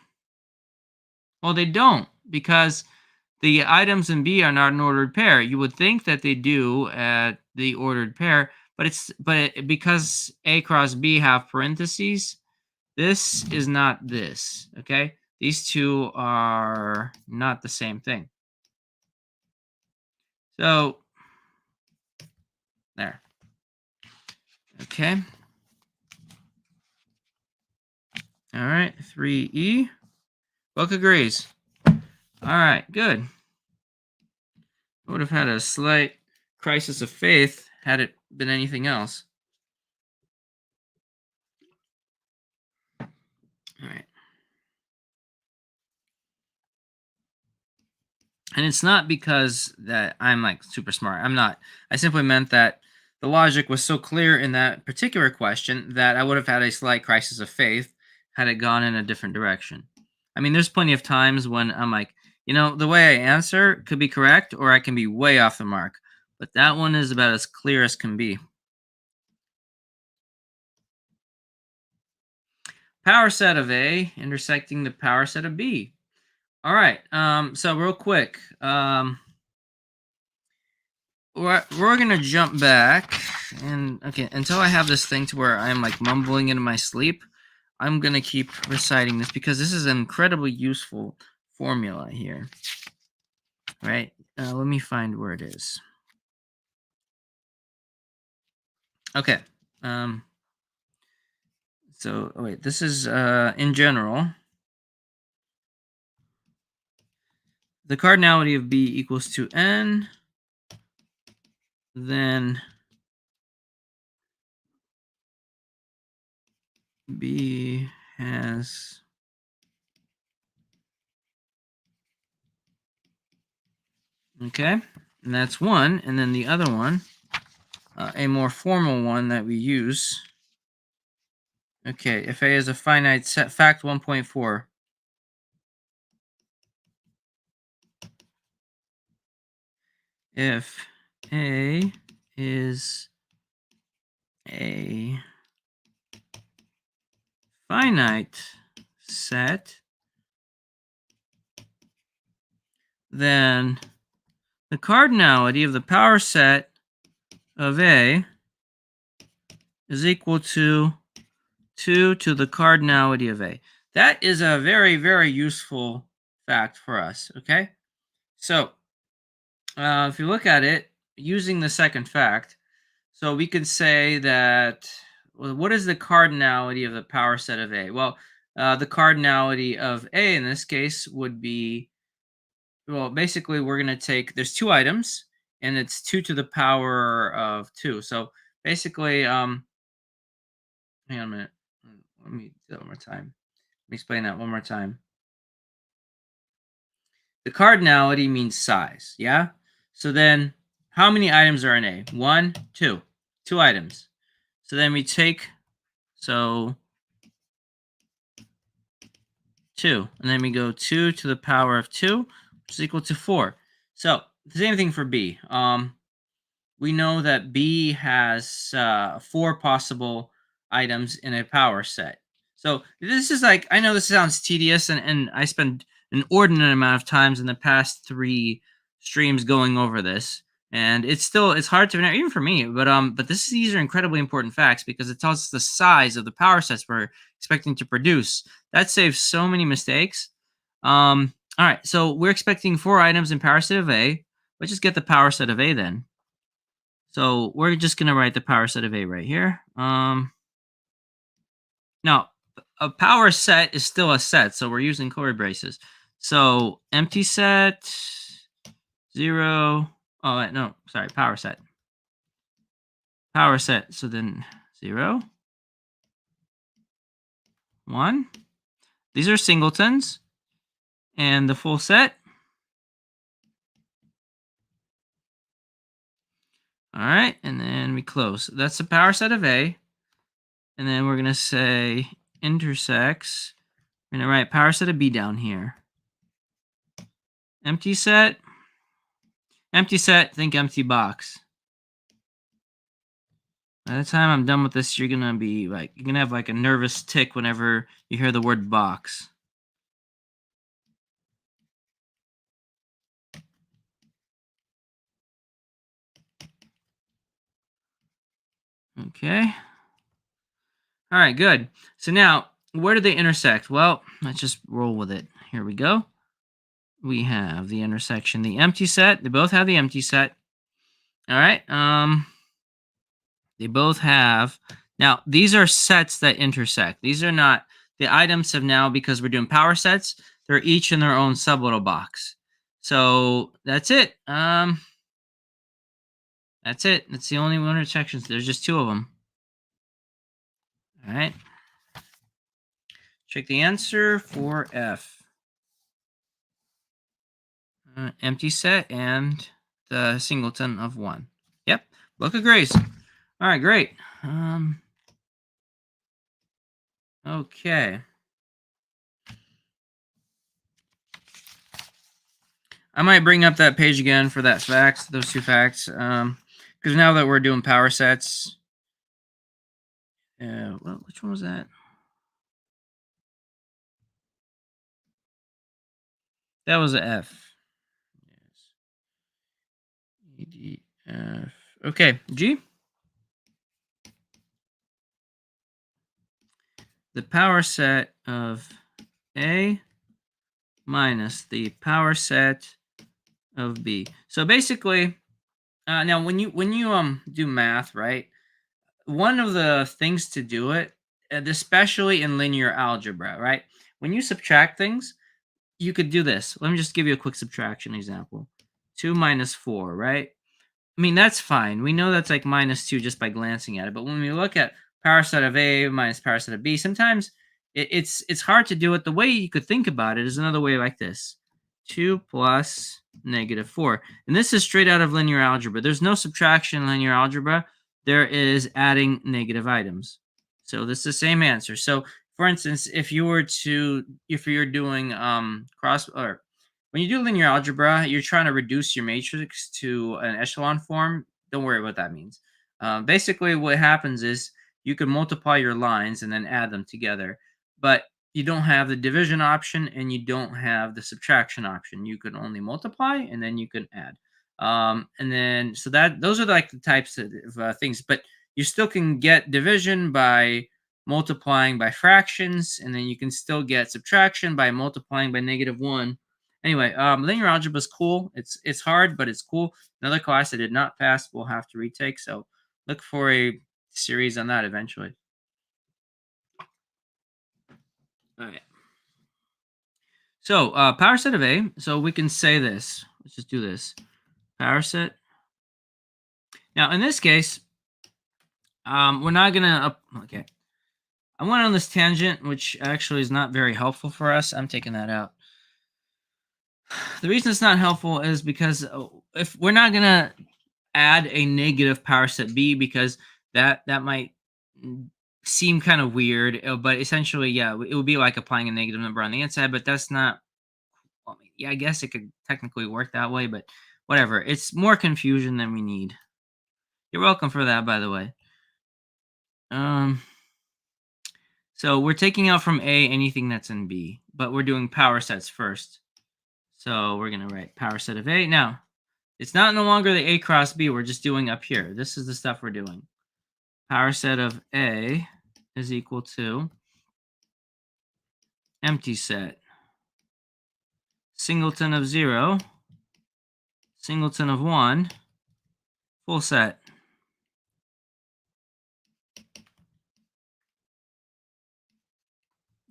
they don't, because the items in B are not an ordered pair. You would think that they do at the ordered pair, but because A cross B have parentheses, this is not this, okay? These two are not the same thing. So, there. Okay. All right, 3E. Book agrees. All right, good. I would have had a slight crisis of faith had it been anything else. All right. And it's not because that I'm like super smart. I'm not. I simply meant that the logic was so clear in that particular question that I would have had a slight crisis of faith had it gone in a different direction. I mean, there's plenty of times when I'm like, the way I answer could be correct or I can be way off the mark. But that one is about as clear as can be. Power set of A intersecting the power set of B. All right. So real quick, we're gonna jump back and okay until I have this thing to where I'm like mumbling in my sleep. I'm gonna keep reciting this because this is an incredibly useful formula here. Right? Let me find where it is. Okay. So wait, this is in general. The cardinality of B equals to n. Then B has okay, and that's one, and then the other one, a more formal one that we use. Okay, if A is a finite set, fact 1.4. If A is a finite set, then the cardinality of the power set of A is equal to 2 to the cardinality of A. That is a very, very useful fact for us, okay? So, if you look at it, using the second fact, so we could say that, well, what is the cardinality of the power set of A? Well, the cardinality of A in this case would be, well, basically we're going to take, there's two items, and it's 2 to the power of 2. So basically, hang on a minute. Let me do that one more time. Let me explain that one more time. The cardinality means size, yeah? So then, how many items are in A? 1, 2. 2 items. So then we take, so 2. And then we go 2 to the power of 2, which is equal to 4. So, the same thing for B. We know that B has 4 possible items in a power set. So this is like, I know this sounds tedious, and I spent an inordinate amount of times in the past 3 streams going over this. And it's hard to remember, even for me, but these are incredibly important facts because it tells us the size of the power sets we're expecting to produce. That saves so many mistakes. All right, so we're expecting 4 items in power set of A. Let's just get the power set of A then. So we're just going to write the power set of A right here. Now, a power set is still a set, so we're using curly braces. So empty set, 0. Oh, no, sorry, power set. Power set, so then 0, 1. These are singletons. And the full set. All right, and then we close. That's the power set of A. And then we're going to say intersects. We're going to write power set of B down here. Empty set. Empty set, think empty box. By the time I'm done with this, you're going to be like, you're going to have like a nervous tick whenever you hear the word box. Okay. All right, good. So now, where do they intersect? Well, let's just roll with it. Here we go. We have the intersection, the empty set. They both have the empty set. All right. They both have. Now, these are sets that intersect. These are not, the items have now, because we're doing power sets, they're each in their own sublittle box. So that's it. That's it. That's the only one intersections. There's just 2 of them. All right. Check the answer for F. Empty set and the singleton of 1. Yep. Book of Grace. All right, great. Okay. I might bring up that page again for that fact, those two facts. Because now that we're doing power sets, well, which one was that? That was a F. Yes. E, D, F. Okay, G. The power set of A minus the power set of B. So basically, now when you do math, right? One of the things to do it, and especially in linear algebra, right? When you subtract things, you could do this. Let me just give you a quick subtraction example. 2 minus 4, right? I mean, that's fine. We know that's like minus 2 just by glancing at it. But when we look at power set of A minus power set of B, sometimes it's hard to do it. The way you could think about it is another way like this. 2 plus negative 4. And this is straight out of linear algebra. There's no subtraction in linear algebra. There is adding negative items. So this is the same answer. So for instance, if you're doing cross, or when you do linear algebra, you're trying to reduce your matrix to an echelon form. Don't worry what that means. Basically, what happens is you can multiply your lines and then add them together, but you don't have the division option and you don't have the subtraction option. You can only multiply and then you can add. And then so that those are like the types of things, but you still can get division by multiplying by fractions, and then you can still get subtraction by multiplying by -1. Anyway, linear algebra is cool. It's hard, but it's cool. Another class I did not pass, we'll have to retake. So look for a series on that eventually. All right. So power set of A. So we can say this. Let's just do this. Power set. Now in this case, we're not gonna. Okay. I went on this tangent, which actually is not very helpful for us. I'm taking that out. The reason it's not helpful is because if we're not gonna add a negative power set B, because that might seem kind of weird, but essentially, yeah, it would be like applying a negative number on the inside, but that's not, well, yeah, I guess it could technically work that way, but whatever. It's more confusion than we need. You're welcome for that, by the way. So we're taking out from A anything that's in B, but we're doing power sets first. So we're going to write power set of A. Now, it's not no longer the A cross B. We're just doing up here. This is the stuff we're doing. Power set of A is equal to empty set, singleton of 0, singleton of 1, full set.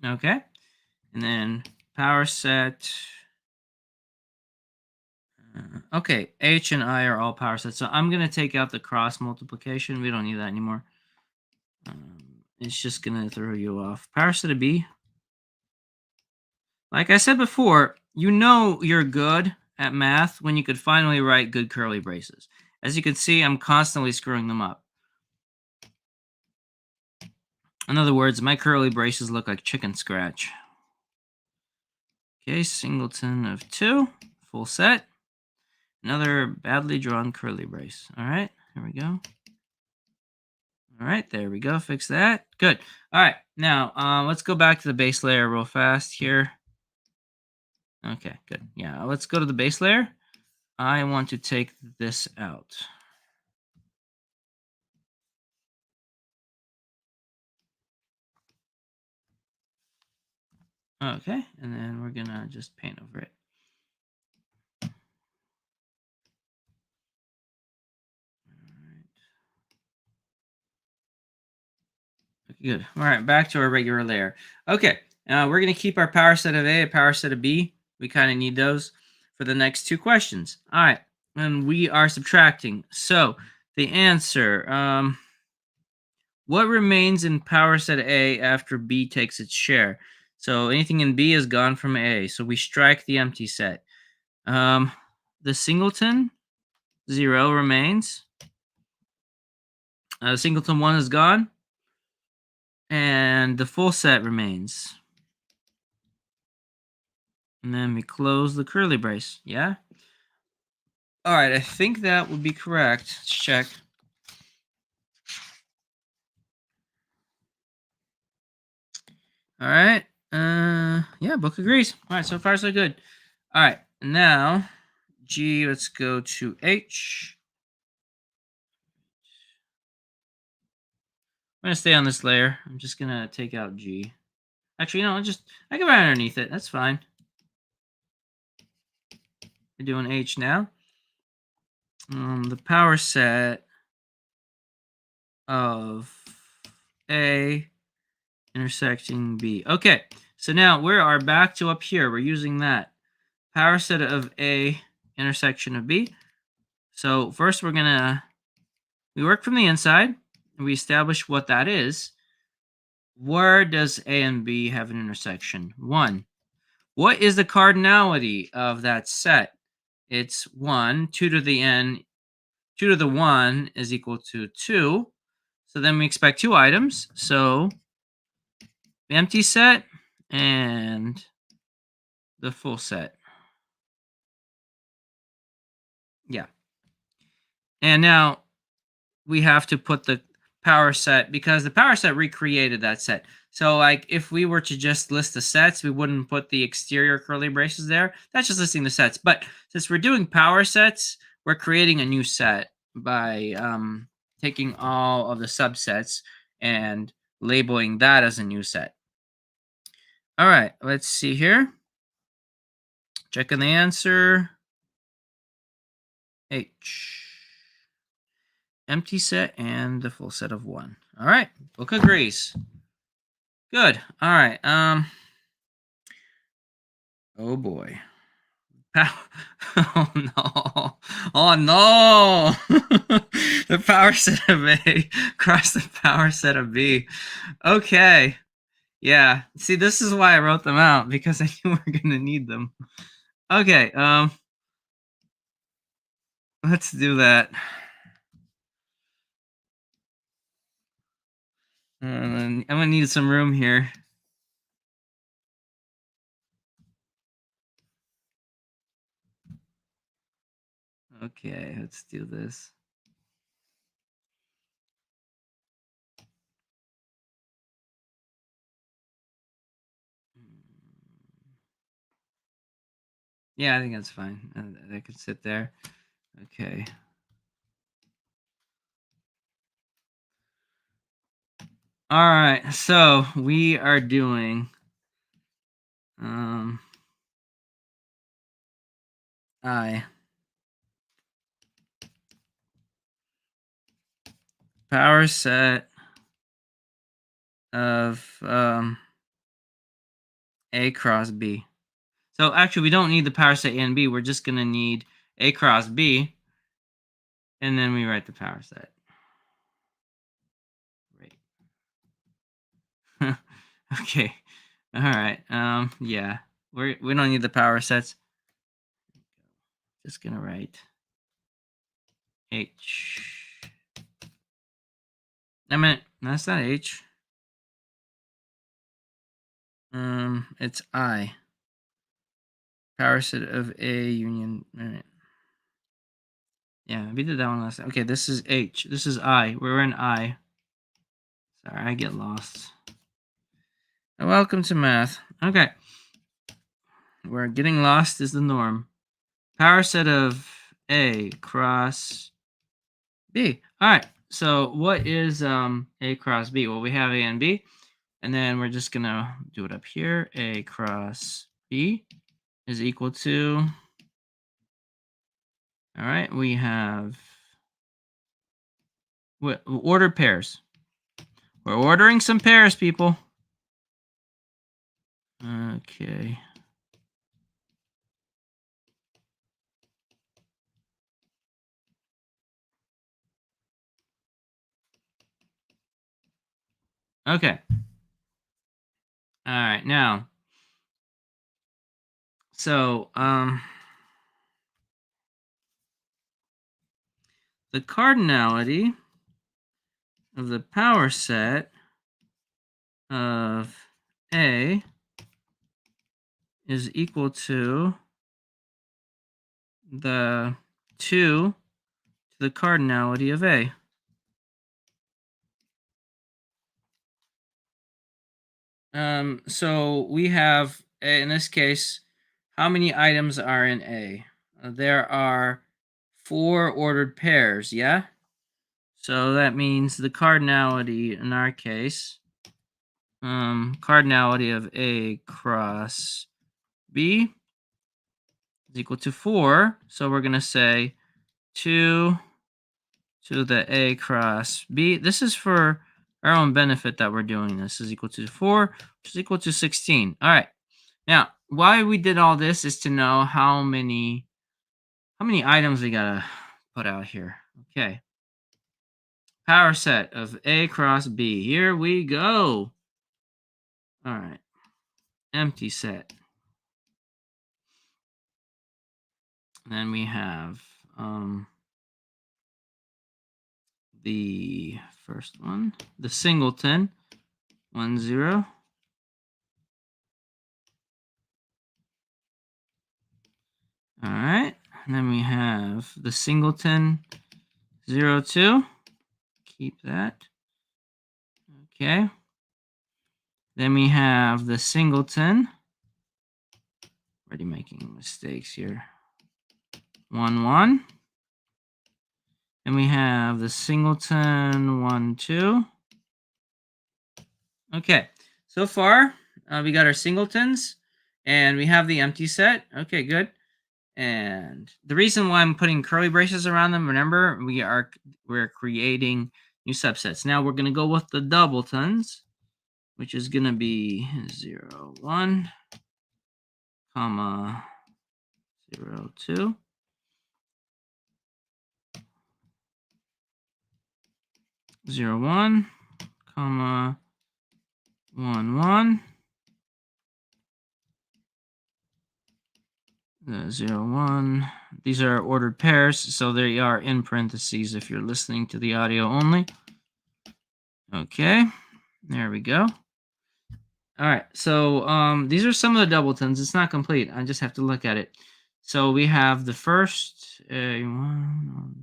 Okay. And then power set. Okay, H and I are all power sets. So I'm going to take out the cross multiplication. We don't need that anymore. It's just going to throw you off. Power set of B. Like I said before, you know you're good at math when you could finally write good curly braces. As you can see, I'm constantly screwing them up. In other words, my curly braces look like chicken scratch. Okay, singleton of 2, full set. Another badly drawn curly brace. All right, here we go. All right, there we go. Fix that. Good. All right, now let's go back to the base layer real fast here. Okay, good. Yeah, let's go to the base layer. I want to take this out. Okay, and then we're gonna just paint over it. Good. All right, back to our regular layer. Okay, we're going to keep our power set of A, a power set of B. We kind of need those for the next two questions. All right, and we are subtracting. So the answer, what remains in power set A after B takes its share? So anything in B is gone from A. So we strike the empty set. The singleton, 0 remains. Singleton 1 is gone. And the full set remains. And then we close the curly brace. Yeah? All right, I think that would be correct. Let's check. All right. Yeah, book agrees. All right, so far so good. All right, now G. Let's go to H. I'm gonna stay on this layer. I'm just gonna take out G. Actually, no, I can write underneath it. That's fine. We're doing H now. The power set of A intersecting B. Okay, so now we are back to up here. We're using that power set of A intersection of B. So first we work from the inside, and we establish what that is. Where does A and B have an intersection? 1. What is the cardinality of that set? It's 1. 2 to the n, 2 to the 1 is equal to 2. So then we expect 2 items. So the empty set and the full set. Yeah. And now we have to put the power set, because the power set recreated that set. So like if we were to just list the sets, we wouldn't put the exterior curly braces there. That's just listing the sets. But since we're doing power sets, we're creating a new set by taking all of the subsets and labeling that as a new set. All right, let's see here. Checking the answer. H. Empty set and the full set of 1. All right, book agrees. Good. All right. Oh boy. Oh no. Oh no. The power set of A cross the power set of B. Okay. Yeah. See, this is why I wrote them out, because I knew we were gonna need them. Okay. Let's do that. I'm gonna need some room here. Okay, let's do this. Yeah, I think that's fine. That could sit there. Okay. All right, so we are doing I power set of A cross B. So actually, we don't need the power set A and B. We're just gonna need A cross B, and then we write the power set. Right. Okay. All right. Yeah. We don't need the power sets. Just gonna write H. I mean, that's not H. It's I. Power set of A union. Yeah, we did that one last time. Okay, this is H. This is I. We're in I. Sorry, I get lost. Welcome to math. Okay. Where getting lost is the norm. Power set of A cross B. All right. So what is A cross B? Well, we have A and B. And then we're just going to do it up here. A cross B is equal to... All right. We have... ordered pairs. We're ordering some pairs, people. Okay. Okay. All right. Now, so the cardinality of the power set of A is equal to the 2 to the cardinality of A. So we have, in this case, how many items are in A? There are 4 ordered pairs, yeah? So that means the cardinality in our case, cardinality of A cross B is equal to 4. So we're going to say 2 to the A cross B. This is for our own benefit that we're doing this, is equal to 4, which is equal to 16. All right. Now, why we did all this is to know how many items we gotta put out here. Okay. Power set of A cross B. Here we go. All right. Empty set. Then we have the first one, the singleton, 1 0. All right, and then we have the singleton 0 2. Keep that. Okay. Then we have the singleton. Already making mistakes here. 1 1. And we have the singleton 1 2. Okay, so far we got our singletons and we have the empty set. Okay, good. And the reason why I'm putting curly braces around them, remember, we're creating new subsets. Now we're going to go with the doubletons, which is going to be 0 1, comma 0 2. 0 1, comma 1 1. 0 1. These are ordered pairs, so they are in parentheses if you're listening to the audio only. Okay, there we go. All right, so these are some of the doubletons. It's not complete. I just have to look at it. So we have the first, one,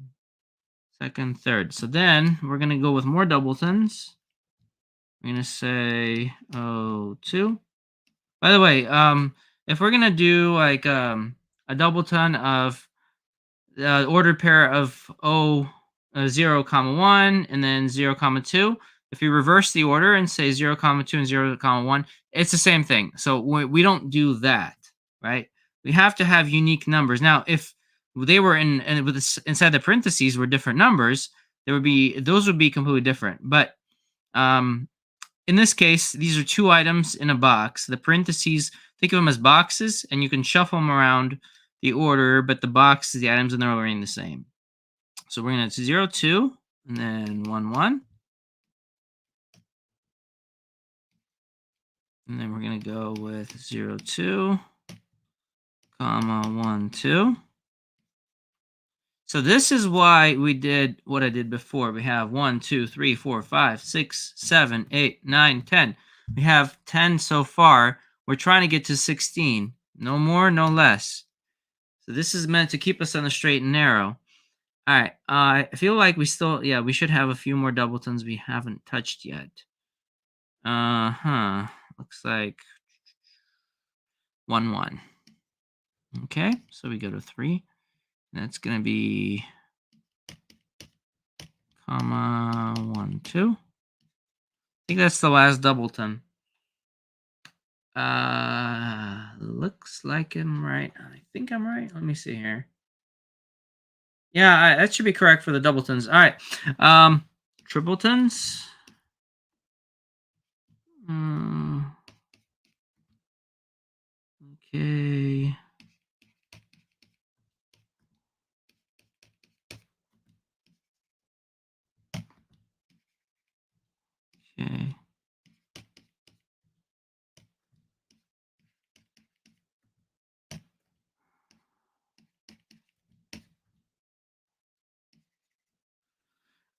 second, third. So then we're going to go with more doubletons. We're going to say 2. By the way, if we're going to do like a doubleton of the ordered pair of 0, comma 1 and then 0, comma 2, if you reverse the order and say 0, comma 2 and 0, comma 1, it's the same thing. So we don't do that, right? We have to have unique numbers. Now, if they were inside the parentheses were different numbers, those would be completely different. But in this case, these are 2 items in a box. The parentheses, think of them as boxes, and you can shuffle them around the order, but the boxes, the items, and they're all the same. So we're going to 0 2 and then 1 1. And then we're going to go with 0 2, comma 1 2. So this is why we did what I did before. We have 1 2 3 4 5 6 7 8 9 10. We have 10 so far. We're trying to get to 16. No more, no less. So this is meant to keep us on the straight and narrow. All right. I feel like we should have a few more doubletons we haven't touched yet. Looks like 1 1. Okay, so we go to 3. That's going to be comma 1 2. I think that's the last doubleton. Looks like I'm right. I think I'm right. Let me see here. Yeah, that should be correct for the doubletons. All right. Tripletons. Okay. Okay.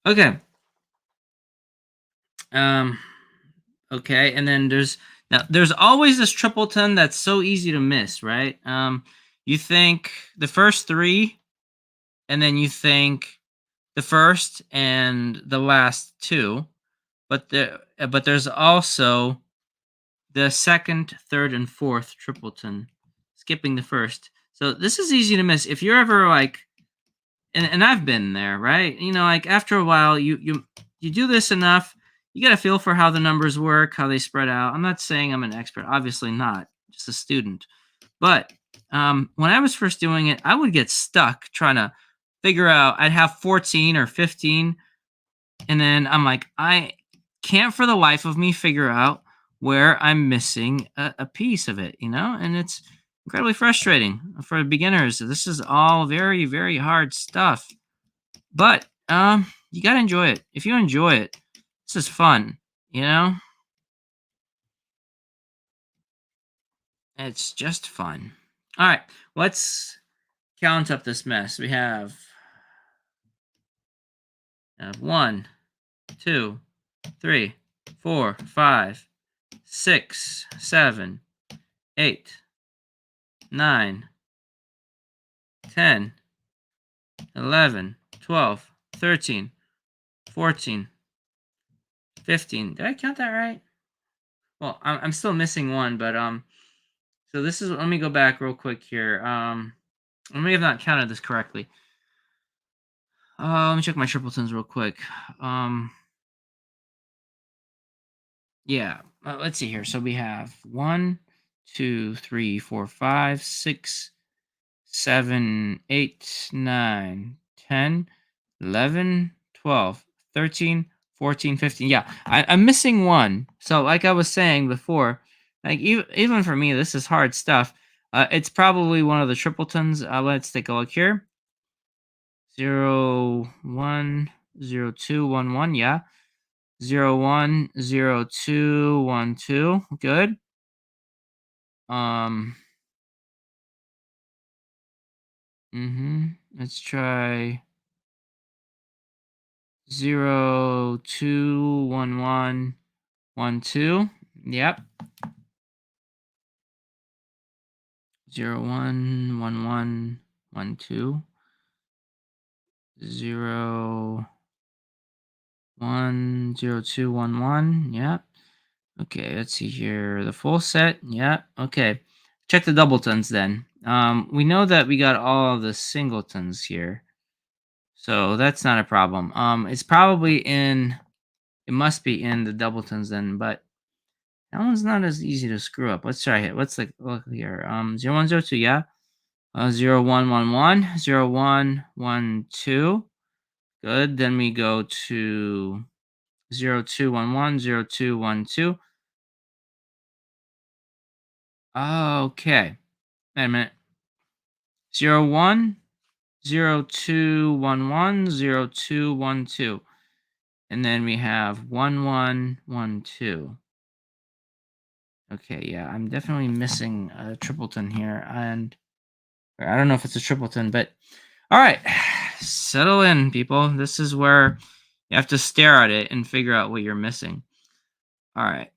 Okay. Okay, and then there's always this tripleton that's so easy to miss, right? You think the first 3 and then you think the first and the last two, but there's also the second, third, and fourth tripleton, skipping the first. So this is easy to miss. If you're ever like, and I've been there, right? You know, like after a while, you do this enough, you get a feel for how the numbers work, how they spread out. I'm not saying I'm an expert, obviously not, just a student. But when I was first doing it, I would get stuck trying to figure out. I'd have 14 or 15, and then I'm like, I can't for the life of me figure out where I'm missing a piece of it, you know? And it's incredibly frustrating for beginners. This is all very, very hard stuff. But you got to enjoy it. If you enjoy it, this is fun, you know? It's just fun. All right, let's count up this mess. We have 1, 2, 3, 4, 5, 6, 7, 8, 9, 10, 11, 12, 13, 14, 15. Did I count that right? Well, I'm still missing one, but so this is, let me go back real quick here. I may have not counted this correctly. Let me check my tripletons real quick. Yeah, let's see here. So we have 1, 2, 3, 4, 5, 6, 7, 8, 9, 10, 11, 12, 13, 14, 15. Yeah, I'm missing one. So, like I was saying before, like even for me, this is hard stuff. It's probably one of the tripletons. Let's take a look here. 0, 1, 0, 2, 1, 1. Yeah. 0, 1, 0, 2, 1, 2. Good. Um. Let's try 0, 2, 1, 1, 1, 2. Yep. 0, 1, 1, 1, 1, 2. 0, 1, 0, 2, 1, 1. Yep. Okay, let's see here. The full set. Yep. Okay. Check the doubletons then. We know that we got all the singletons here. So that's not a problem. It's probably in, it must be in the doubletons then, but that one's not as easy to screw up. Let's try it. Let's look here. 0, 1, 0, 2, yeah. 0, 1, 1, 1, 0, 1, 1, 2. Good. Then we go to 0, 2, 1, 1, 0, 2, 1, 2. Okay. Wait a minute. 0, 1, 0, 2, 1, 1, 0, 2, 1, 2. And then we have 1, 1, 1, 2. Okay, yeah, I'm definitely missing a tripleton here. And I don't know if it's a tripleton, but all right, settle in, people. This is where you have to stare at it and figure out what you're missing. All right,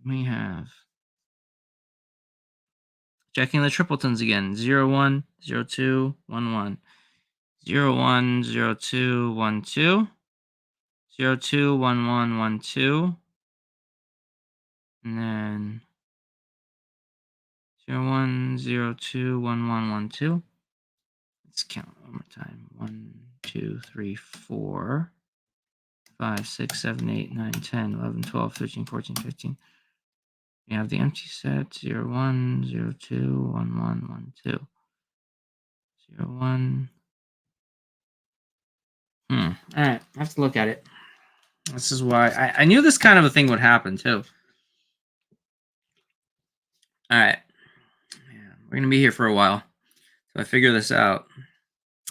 we have checking the tripletons again. 0, 1, 0, 2, 1, 1. 0, 1, 0, 2, 1, 2. 0, 2, 1, 1, 1, 2. And then 0, 1, 0, 2, 1, 1, 1, 2. Let's count one more time. 1, 2, 3, 4, 5, 6, 7, 8, 9, 10, 11, 12, 13, 14, 15. We have the empty set 0, 1, 0, 2, 1, 1, 1, 2. 0, 1. All right, I have to look at it. This is why I knew this kind of a thing would happen too. All right, yeah, we're gonna be here for a while, so I figure this out.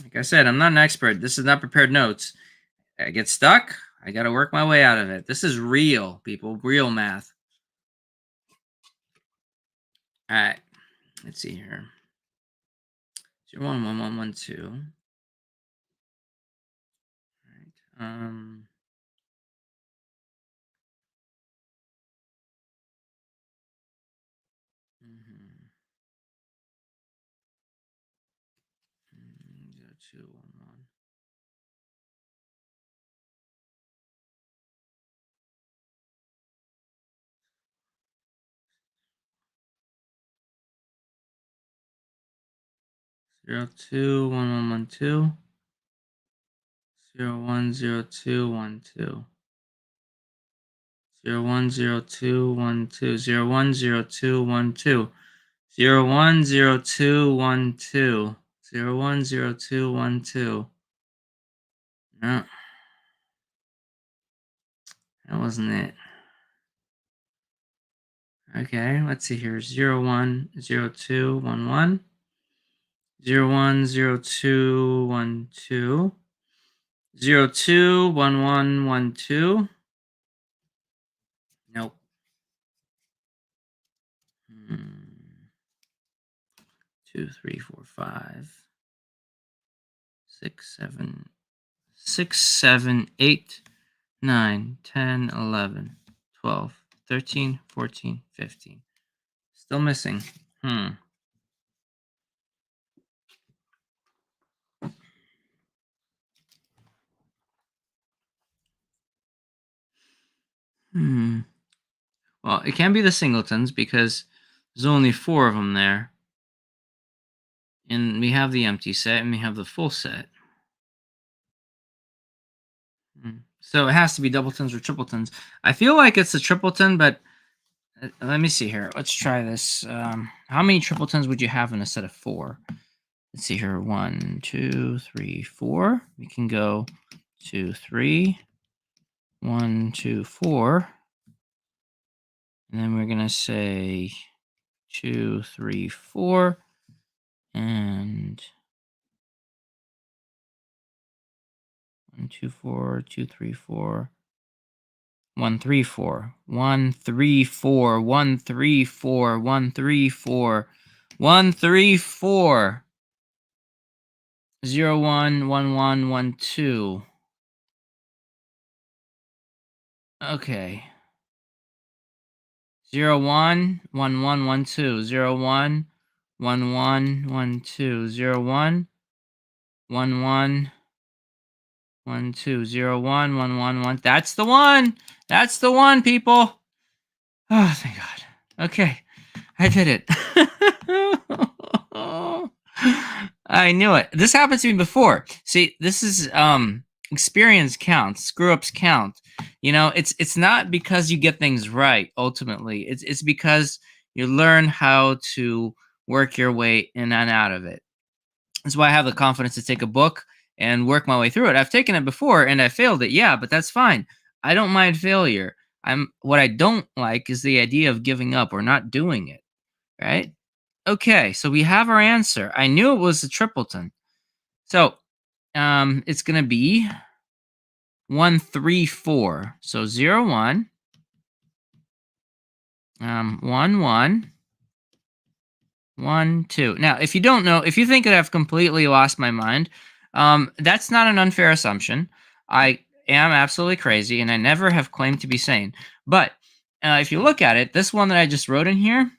Like I said, I'm not an expert. This is not prepared notes. I get stuck. I got to work my way out of it. This is real, people. Real math. All right, let's see here. 0, 1, 1, 1, 1, 2. All right. 2, 1, 1. 0, 2, 1, 1, 1, 2. 0, 1, 0, 2, 1, 2. 0, 1, 0, 2, 1, 2. 0, 1, 0, 2, 1, 2. 0, 1, 0, 2, 1, 2. 0, 1, 0, 2, 1, 2. No, that wasn't it. Okay, let's see here. 0, 1, 0, 2, 1, 1. 0, 1, 0, 2, 1, 2. 0, 2, 1, 1, 1, 2. Nope. 2, 3, 4, 5, 6, 7, 6, 7, 8, 9, 10, 11, 12, 13, 14, 15. Still missing. Hmm. Well, it can be the singletons because there's only 4 of them there. And we have the empty set and we have the full set. So it has to be doubletons or tripletons. I feel like it's a tripleton, but let me see here. Let's try this. How many tripletons would you have in a set of 4? Let's see here. 1, 2, 3, 4. We can go 2, 3. 1, 2, 4. And then we're going to say 2, 3, 4. And 1, 2, 4, 2, 3, 4. 1, 3, 4. 1, 3, 4. 1, 3, 4. 1, 3, 4. 1, 3, 4. 0, 1, 1, 1, 1, 2. Okay. 0, 1, 1, 1, 1, 2. 0, 1, 1, 1, 1, 2. 0, 1, 1, 1, 1, 2. 0, 1, 1, 1, 1. That's the one. That's the one, people. Oh, thank God. Okay. I did it. I knew it. This happened to me before. See, this is experience counts, screw ups count. You know, it's not because you get things right ultimately. It's because you learn how to work your way in and out of it. That's why I have the confidence to take a book and work my way through it. I've taken it before and I failed it. Yeah, but that's fine. I don't mind failure. What I don't like is the idea of giving up or not doing it, right? Okay, so we have our answer. I knew it was a tripleton. So, it's going to be 1, 3, 4. So 0, 1, 1, 1, 1, 2. Now, if you don't know, if you think that I've completely lost my mind, that's not an unfair assumption. I am absolutely crazy, and I never have claimed to be sane. But if you look at it, this one that I just wrote in here,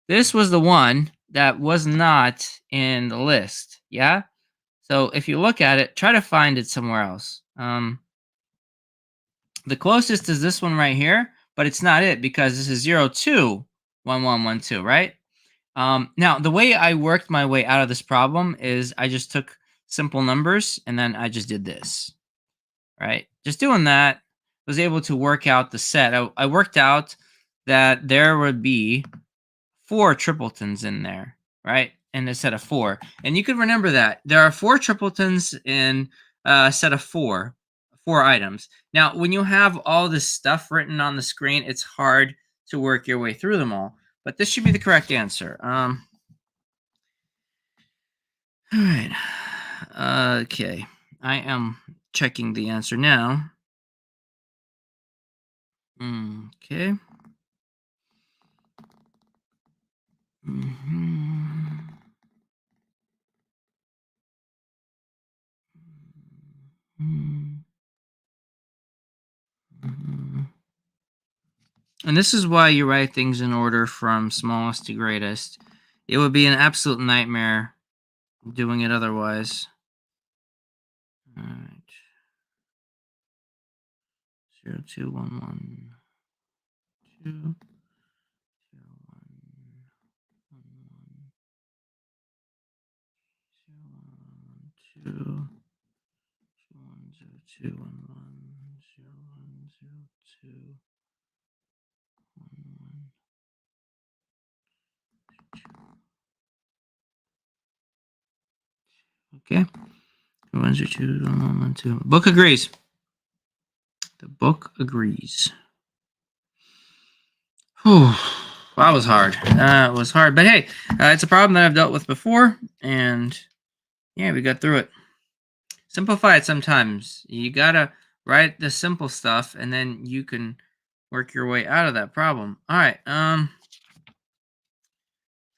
this was the one that was not in the list. Yeah? So if you look at it, try to find it somewhere else. The closest is this one right here, but it's not it because this is 0, 2, 1, 1, 1, 2, right? Now, the way I worked my way out of this problem is I just took simple numbers and then I just did this, right? Just doing that, was able to work out the set. I worked out that there would be 4 tripletons in there, right? In a set of 4. And you could remember that. There are 4 tripletons in a set of 4 items. Now, when you have all this stuff written on the screen, it's hard to work your way through them all. But this should be the correct answer. All right. Okay. I am checking the answer now. Okay. Mm-hmm. Mm-hmm. And this is why you write things in order from smallest to greatest. It would be an absolute nightmare doing it otherwise. 0, 2, 1, 1, 2, 0, 1, 1, 1, 0, 1, 2, 1, 0, 2, 1, 1, 0, 1, 0, 2, 1, 1. Okay. 1, 0, 2, 1, 1, 2. Book agrees. The book agrees. Whew. That was hard. That was hard. But hey, it's a problem that I've dealt with before. And yeah, we got through it. Simplify it sometimes. You got to write the simple stuff and then you can work your way out of that problem. All right.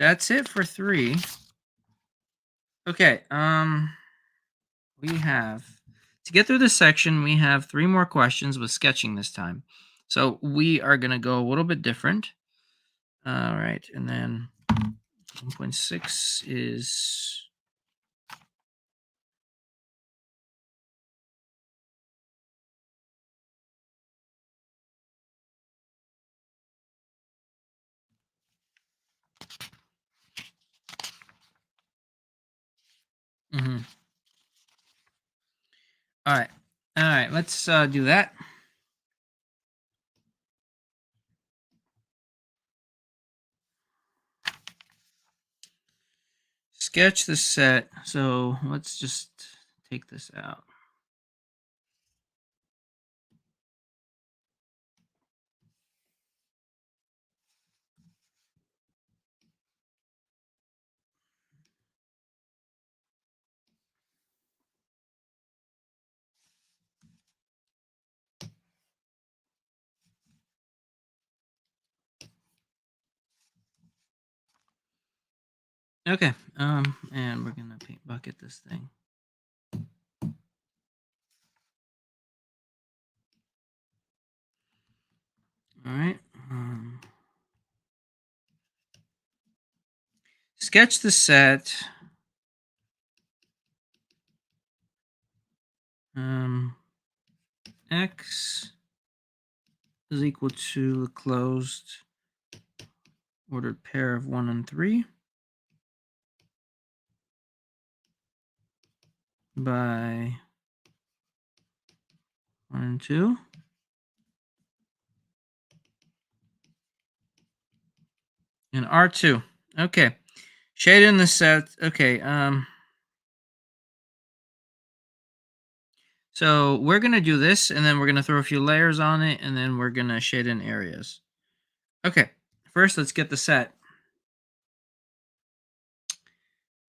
That's it for 3. Okay. We have, to get through this section, we have 3 more questions with sketching this time. So we are going to go a little bit different. All right. And then 1.6 is... All right. All right. Let's do that. Sketch the set. So let's just take this out. Okay. And we're gonna paint bucket this thing. All right. Sketch the set. X is equal to the closed ordered pair of 1 and 3 by 1 and 2. And R2. Okay. Shade in the set. Okay. So we're going to do this, and then we're going to throw a few layers on it, and then we're going to shade in areas. Okay. First, let's get the set.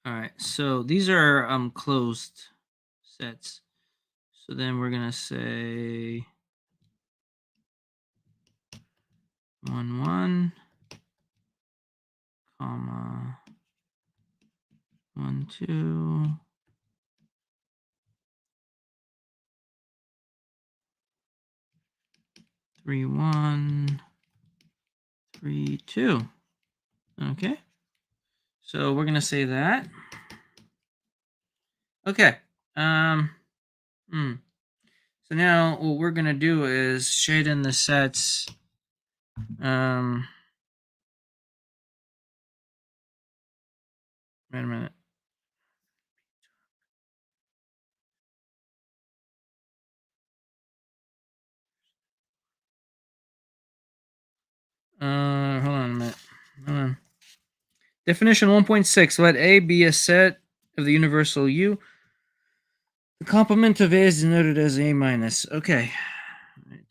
All right. So these are closed sets. So then we're going to say 1, 1, comma, 1, 2, 3, 1, 3, 2. Okay. So we're gonna say that. Okay. So now what we're gonna do is shade in the sets. Wait a minute. Hold on a minute. Hold on. Definition 1.6. Let A be a set of the universal U. The complement of A is denoted as A minus. Okay. Right.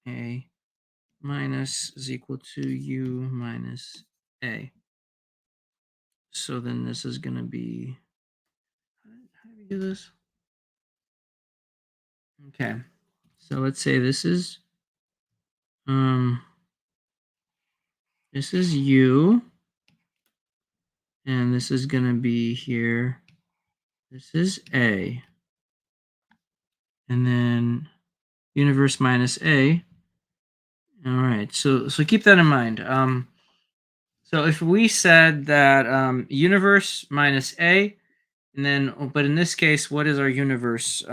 A minus is equal to U minus A. So then this is going to be, how do we do this? Okay. So let's say this is U, and this is going to be here. This is A. And then universe minus A. All right. So keep that in mind. So if we said that universe minus A, and then, but in this case, what is our universe?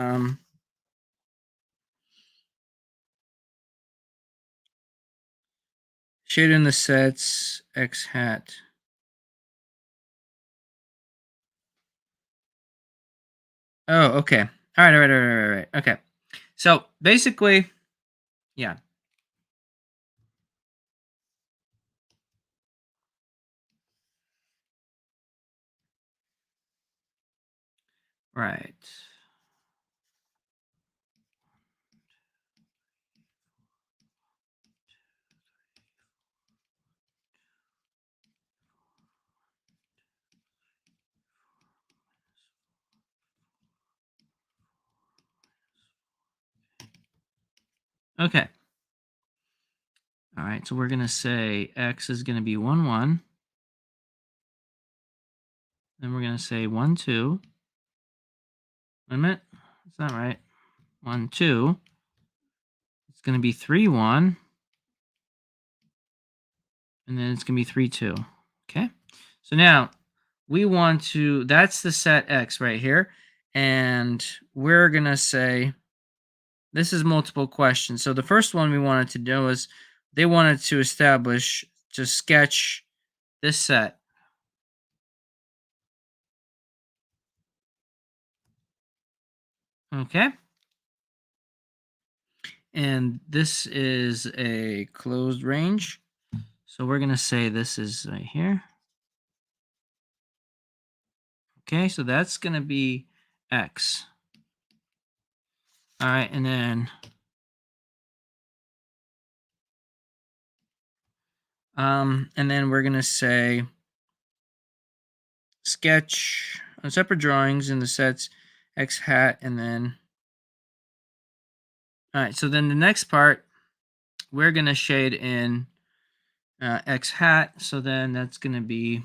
shade in the sets X hat. Oh, okay. All right. Okay. So basically, yeah. Right. Okay. All right. So we're going to say X is going to be 1, 1. Then we're going to say 1, 2. Wait a minute. That's not right. 1, 2. It's going to be 3, 1. And then it's going to be 3, 2. Okay. So now we want to, that's the set X right here. And we're going to say, this is multiple questions. So the first one we wanted to do is they wanted to establish, to sketch this set. Okay. And this is a closed range. So we're going to say this is right here. Okay, so that's going to be X. All right, and then we're going to say sketch on separate drawings in the sets X hat, and then all right, so then the next part we're going to shade in X hat, so then that's going to be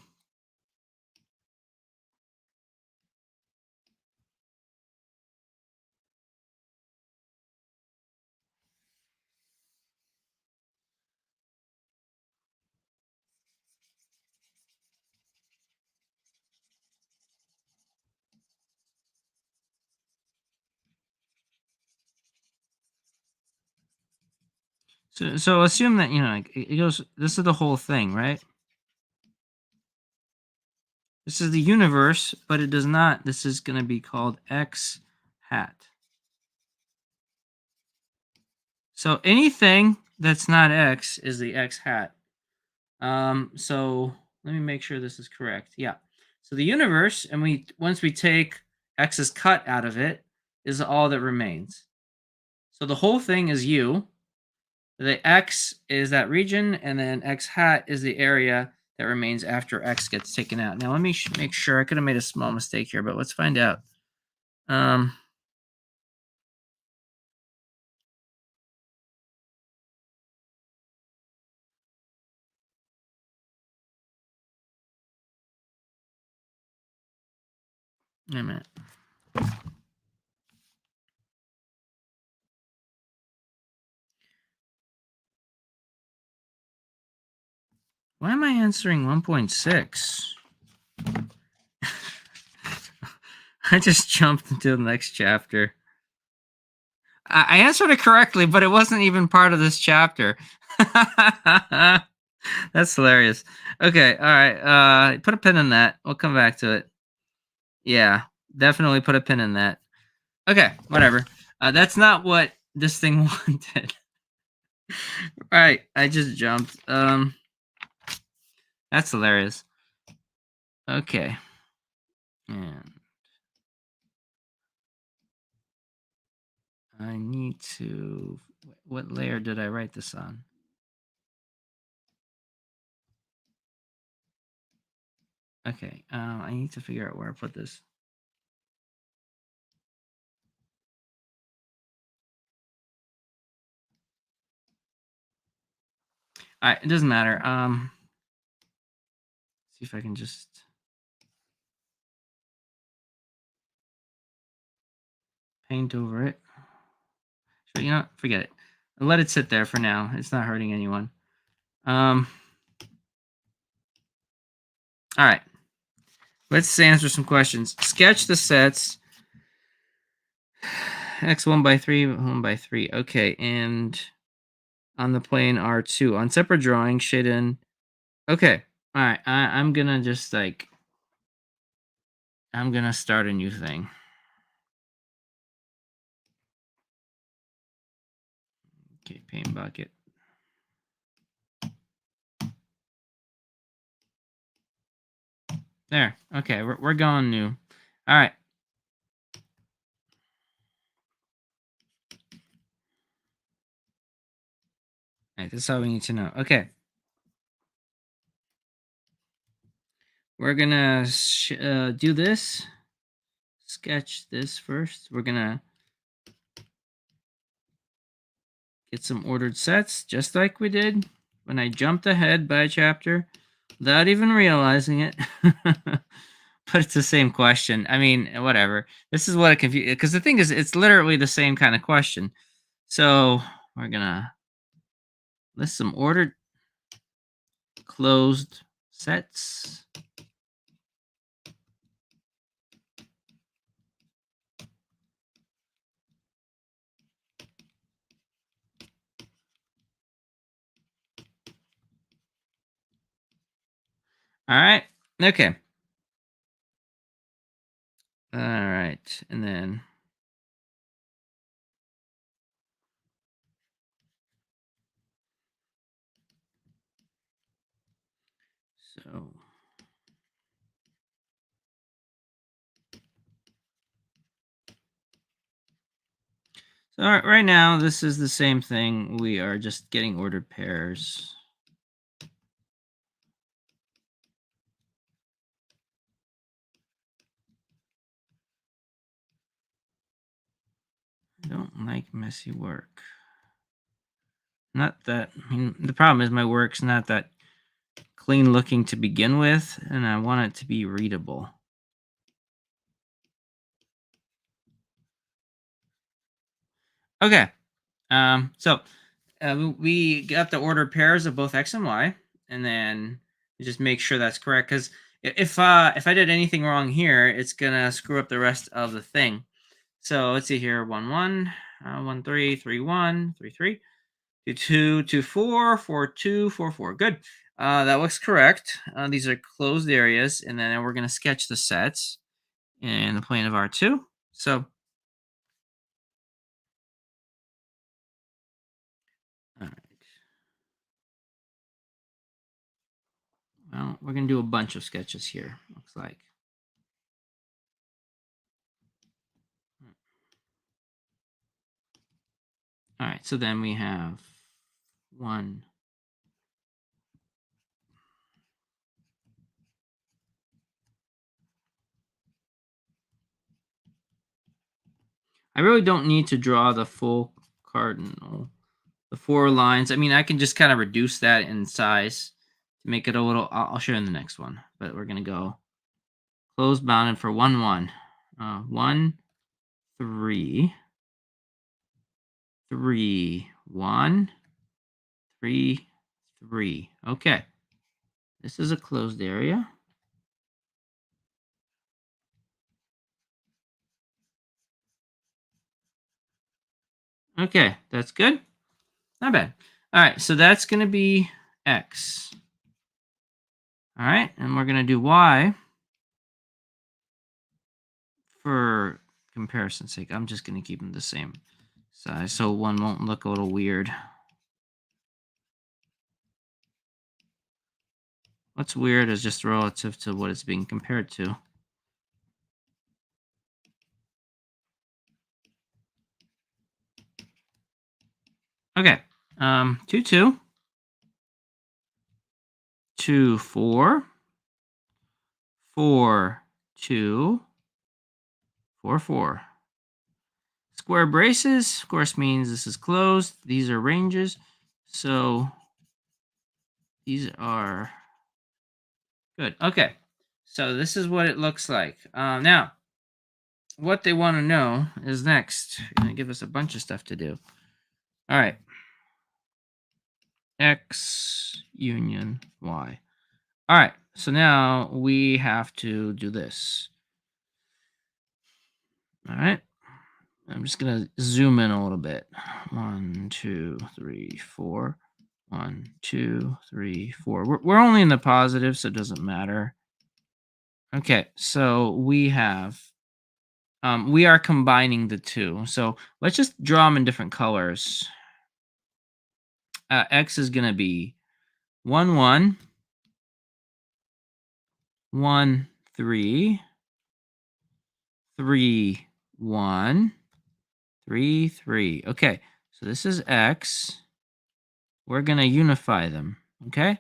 so assume that, you know, like it goes, this is the whole thing, right? This is the universe, but it does not, this is going to be called X hat. So anything that's not X is the X hat. So let me make sure this is correct. Yeah. So the universe, and once we take X's cut out of it, is all that remains. So the whole thing is U. The X is that region, and then X hat is the area that remains after X gets taken out. Now let me make sure. I could have made a small mistake here, but let's find out. Wait a minute. Why am I answering 1.6? I just jumped into the next chapter. I answered it correctly, but it wasn't even part of this chapter. That's hilarious. Okay, all right. Put a pin in that. We'll come back to it. Yeah, definitely put a pin in that. Okay, whatever. That's not what this thing wanted. All right, I just jumped. That's hilarious. Okay. And I need to, what layer did I write this on? Okay, I need to figure out where I put this. All right, it doesn't matter. See if I can just paint over it. So, you know, forget it. I'll let it sit there for now. It's not hurting anyone. All right. Let's answer some questions. Sketch the sets X 1 by 3, 1 by 3. Okay, and on the plane R2 on separate drawing, shade in. Okay. All right. I'm gonna just like I'm gonna start a new thing. Okay, paint bucket. There. Okay, we're going new. All right. All right, that's all we need to know. Okay. We're gonna do this. Sketch this first. We're gonna get some ordered sets, just like we did when I jumped ahead by a chapter without even realizing it. But it's the same question. I mean, whatever. This is what it confused, because the thing is, it's literally the same kind of question. So we're gonna list some ordered closed sets. All right. Okay. All right. And then so right now this is the same thing. We are just getting ordered pairs. I don't like messy work. Not that, I mean, the problem is my work's not that clean looking to begin with, and I want it to be readable. Okay. So we got the ordered pairs of both X and Y, and then just make sure that's correct. Because if I did anything wrong here, it's gonna screw up the rest of the thing. So let's see here: 1 1, 1 3, 3 1, 3 3, 2 2, 2 4, 4 2, 4 4. Good. That looks correct. These are closed areas, and then we're gonna sketch the sets in the plane of R2. So, all right. Well, we're gonna do a bunch of sketches here. Looks like. All right. So then we have one. I really don't need to draw the full cardinal, the 4 lines. I mean, I can just kind of reduce that in size to make it a little. I'll show you in the next one, but we're gonna go close bounded for 1 1, 1 3, 3 1, 3 3. Okay, this is a closed area. Okay, that's good. Not bad. All right, so that's going to be X. All right, and we're going to do Y for comparison's sake. I'm just going to keep them the same size so one won't look a little weird. What's weird is just relative to what it's being compared to. Okay, 2 2, 2 4, 4 2, 4 4. Square braces, of course, means this is closed. These are ranges. So these are good. Okay. So this is what it looks like. Now, what they want to know is next. You're going to give us a bunch of stuff to do. All right. X union Y. All right. So now we have to do this. All right. I'm just going to zoom in a little bit. 1, 2, 3, 4. 1, 2, 3, 4. We're only in the positive, so it doesn't matter. Okay, so we have, we are combining the two. So let's just draw them in different colors. X is going to be 1, 1, 1, 3, 3, 1, 3, 3. Okay, so this is X. We're going to unify them, okay?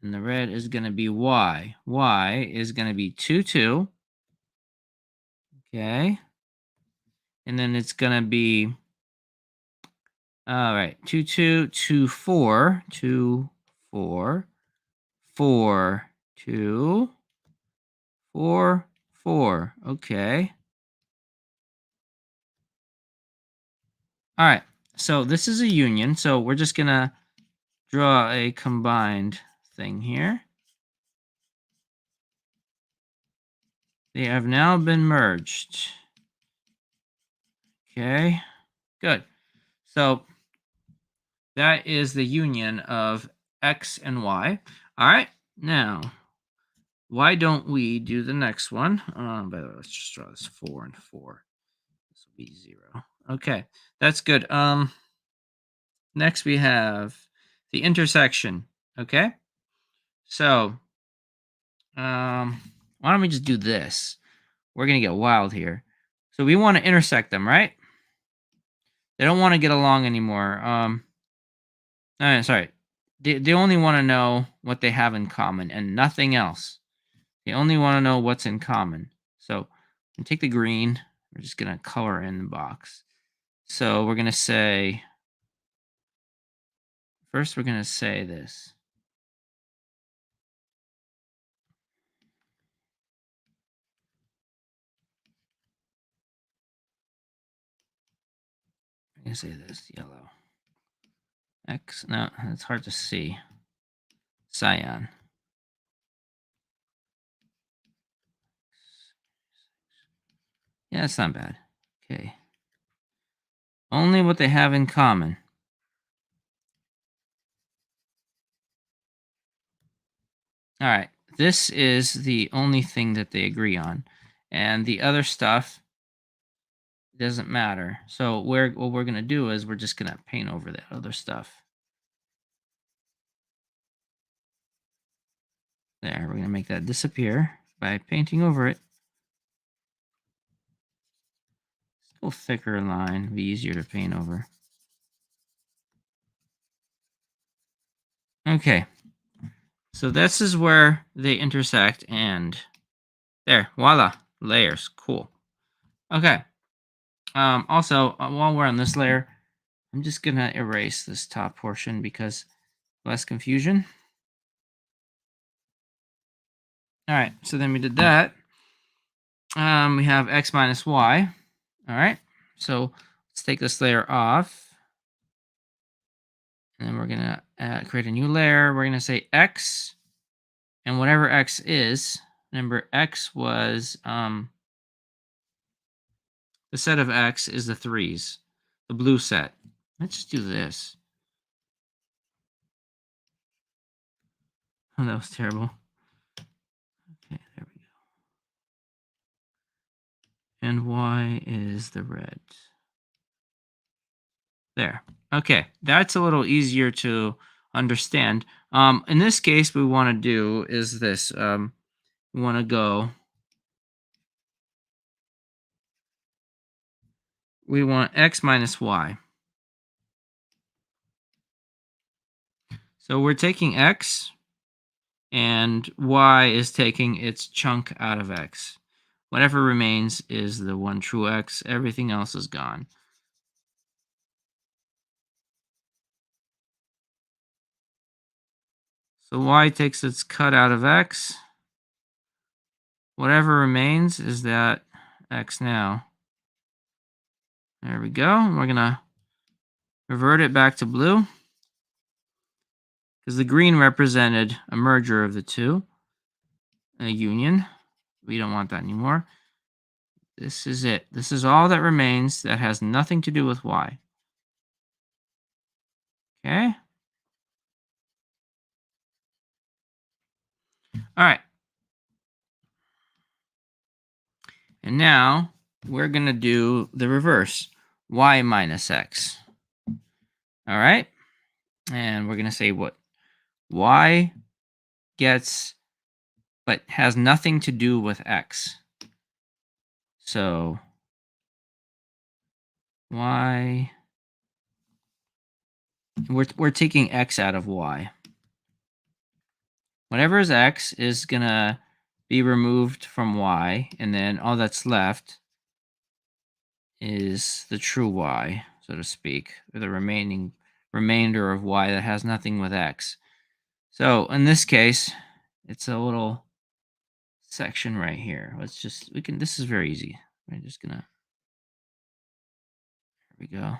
And the red is going to be Y. Y is going to be 2, 2. Okay. And then it's going to be, all right, 2, 2, 2, 4. 2, 4. 4, 2. 4, 4. Okay. All right. So this is a union. So we're just going to draw a combined thing here. They have now been merged. Okay, good. So that is the union of X and Y. All right, now, why don't we do the next one? By the way, let's just draw this 4 and 4. This will be 0. Okay, that's good. Next we have the intersection. Okay, so why don't we just do this? We're gonna get wild here. So we want to intersect them, right? They don't want to get along anymore. Sorry. They only want to know what they have in common and nothing else. They only want to know what's in common. So we take the green. We're just going to color in the box. So we're going to say, first we're going to say this. I'm going to say this, yellow. X, no, it's hard to see. Cyan. Yeah, it's not bad. Okay. Only what they have in common. All right. This is the only thing that they agree on. And the other stuff doesn't matter. So what we're going to do is we're just going to paint over that other stuff. There, we're going to make that disappear by painting over it. Still thicker line, be easier to paint over. Okay, so this is where they intersect, and there, voila, layers, cool. Okay, also, while we're on this layer, I'm just going to erase this top portion because less confusion. All right, so then we did that. We have X minus Y. All right, so let's take this layer off. And then we're going to create a new layer. We're going to say X. And whatever X is, remember X was, the set of X is the 3s. The blue set. Let's just do this. Oh, that was terrible. Okay, there we go. And Y is the red. There. Okay, that's a little easier to understand. In this case, what we want to do is this. We want to go. We want X minus Y. So we're taking X, and Y is taking its chunk out of X. Whatever remains is the one true X. Everything else is gone. So Y takes its cut out of X. Whatever remains is that X now. There we go. We're going to revert it back to blue because the green represented a merger of the two, a union. We don't want that anymore. This is it. This is all that remains that has nothing to do with y. Okay? All right. And now we're going to do the reverse. Y minus x. All right? And we're going to say what? Y gets, but has nothing to do with x. So y, we're taking x out of y. Whatever is x is going to be removed from y, and then all that's left is the true y, so to speak, or the remainder of y that has nothing with x. So in this case, it's a little section right here. This is very easy. We're just gonna, here we go.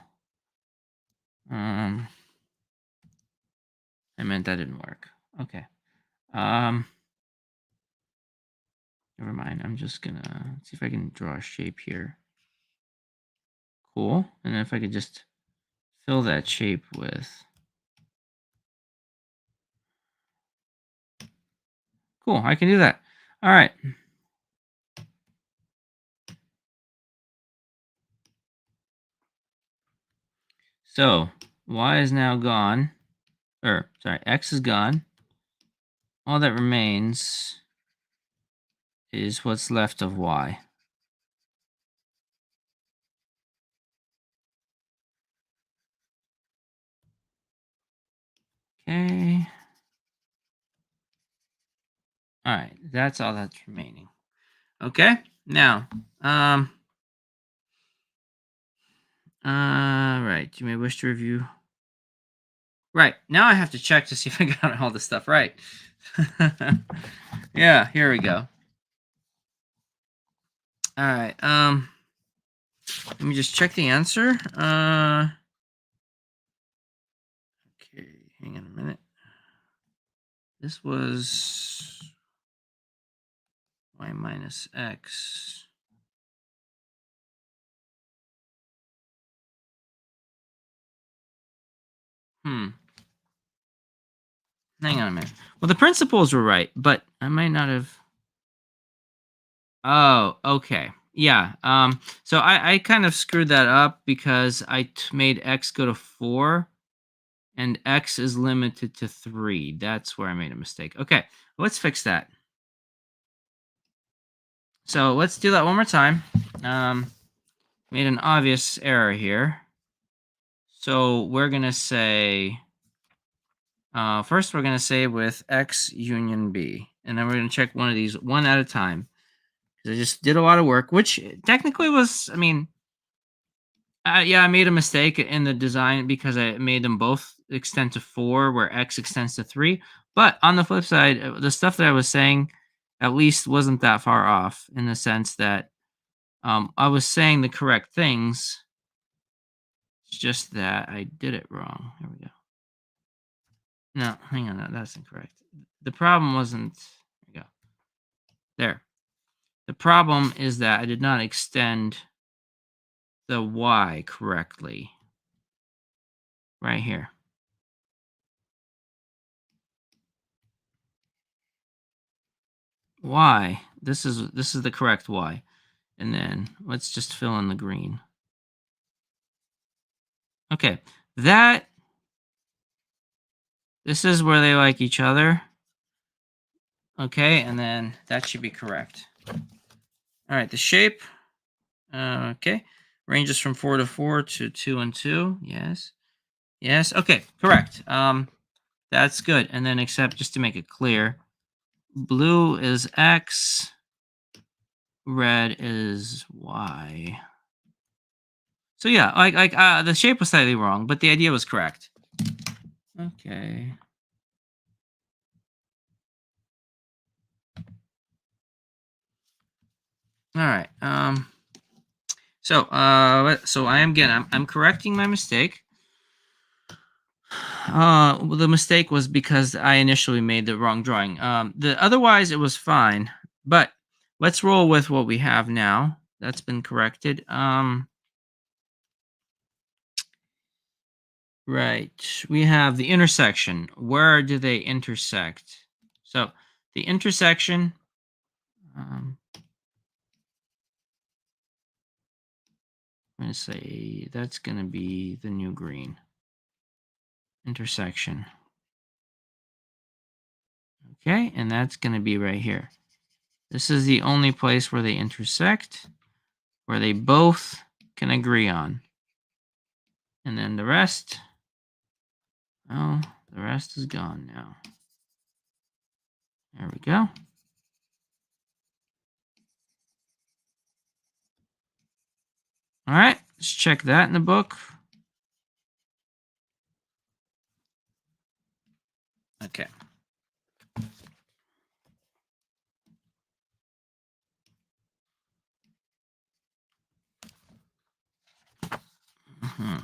I meant that didn't work. Okay. Never mind. I'm just gonna see if I can draw a shape here. Cool. And if I could just fill that shape with. Cool. I can do that. All right. So y is now gone. X is gone. All that remains is what's left of y. Okay. All right, that's all that's remaining. Okay, now, right, you may wish to review. Right, now I have to check to see if I got all this stuff right. Yeah, here we go. All right, let me just check the answer. Okay, hang on a minute. This was y minus x. Hang on a minute. Well, the principles were right, but I might not have. Oh, okay. Yeah. So I kind of screwed that up because I made x go to 4 and x is limited to 3. That's where I made a mistake. Okay, let's fix that. So let's do that one more time. Made an obvious error here. So we're going to say, first we're going to say with x union b. And then we're going to check one of these one at a time. Because I just did a lot of work, which technically was, I mean, yeah, I made a mistake in the design because I made them both extend to 4 where x extends to 3. But on the flip side, the stuff that I was saying at least wasn't that far off in the sense that I was saying the correct things. It's just that I did it wrong. Here we go. No, hang on. That's incorrect. The problem wasn't. There we go. There. The problem is that I did not extend the y correctly. Right here. Y. This is the correct y. And then let's just fill in the green. Okay. This is where they like each other. Okay, and then that should be correct. All right, the shape. Okay. Ranges from 4 to 4 to 2 and 2. Yes. Yes. Okay, correct. That's good. And then except just to make it clear, blue is X, red is Y. So yeah, like the shape was slightly wrong, but the idea was correct. Okay. All right. So I am again. I'm correcting my mistake. Well, the mistake was because I initially made the wrong drawing. Otherwise it was fine. But let's roll with what we have now. That's been corrected. Right. We have the intersection. Where do they intersect? So the intersection, I'm going to say that's going to be the new green. Intersection. Okay, and that's going to be right here. This is the only place where they intersect, where they both can agree on. And then the rest, oh, the rest is gone now. There we go. All right, let's check that in the book. Okay. Mm-hmm.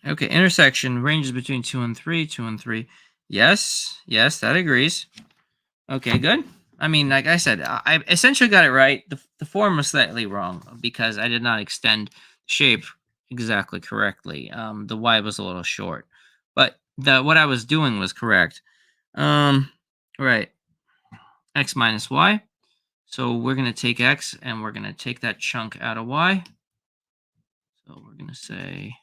Okay, intersection ranges between 2 and 3, 2 and 3. Yes, that agrees. Okay, good. I mean, like I said, I essentially got it right. The form was slightly wrong because I did not extend shape exactly correctly. The y was a little short, but what I was doing was correct. Right, x minus y. So we're going to take x and we're going to take that chunk out of y. So we're going to say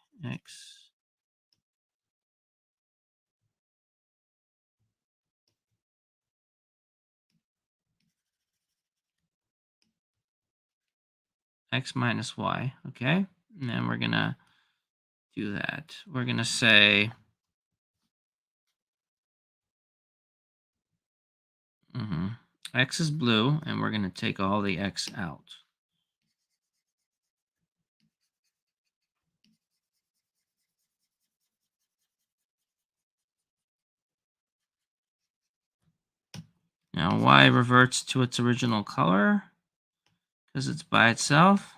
x minus y, okay? And then we're going to do that. We're going to say x is blue, and we're going to take all the x out. Now y reverts to its original color because it's by itself.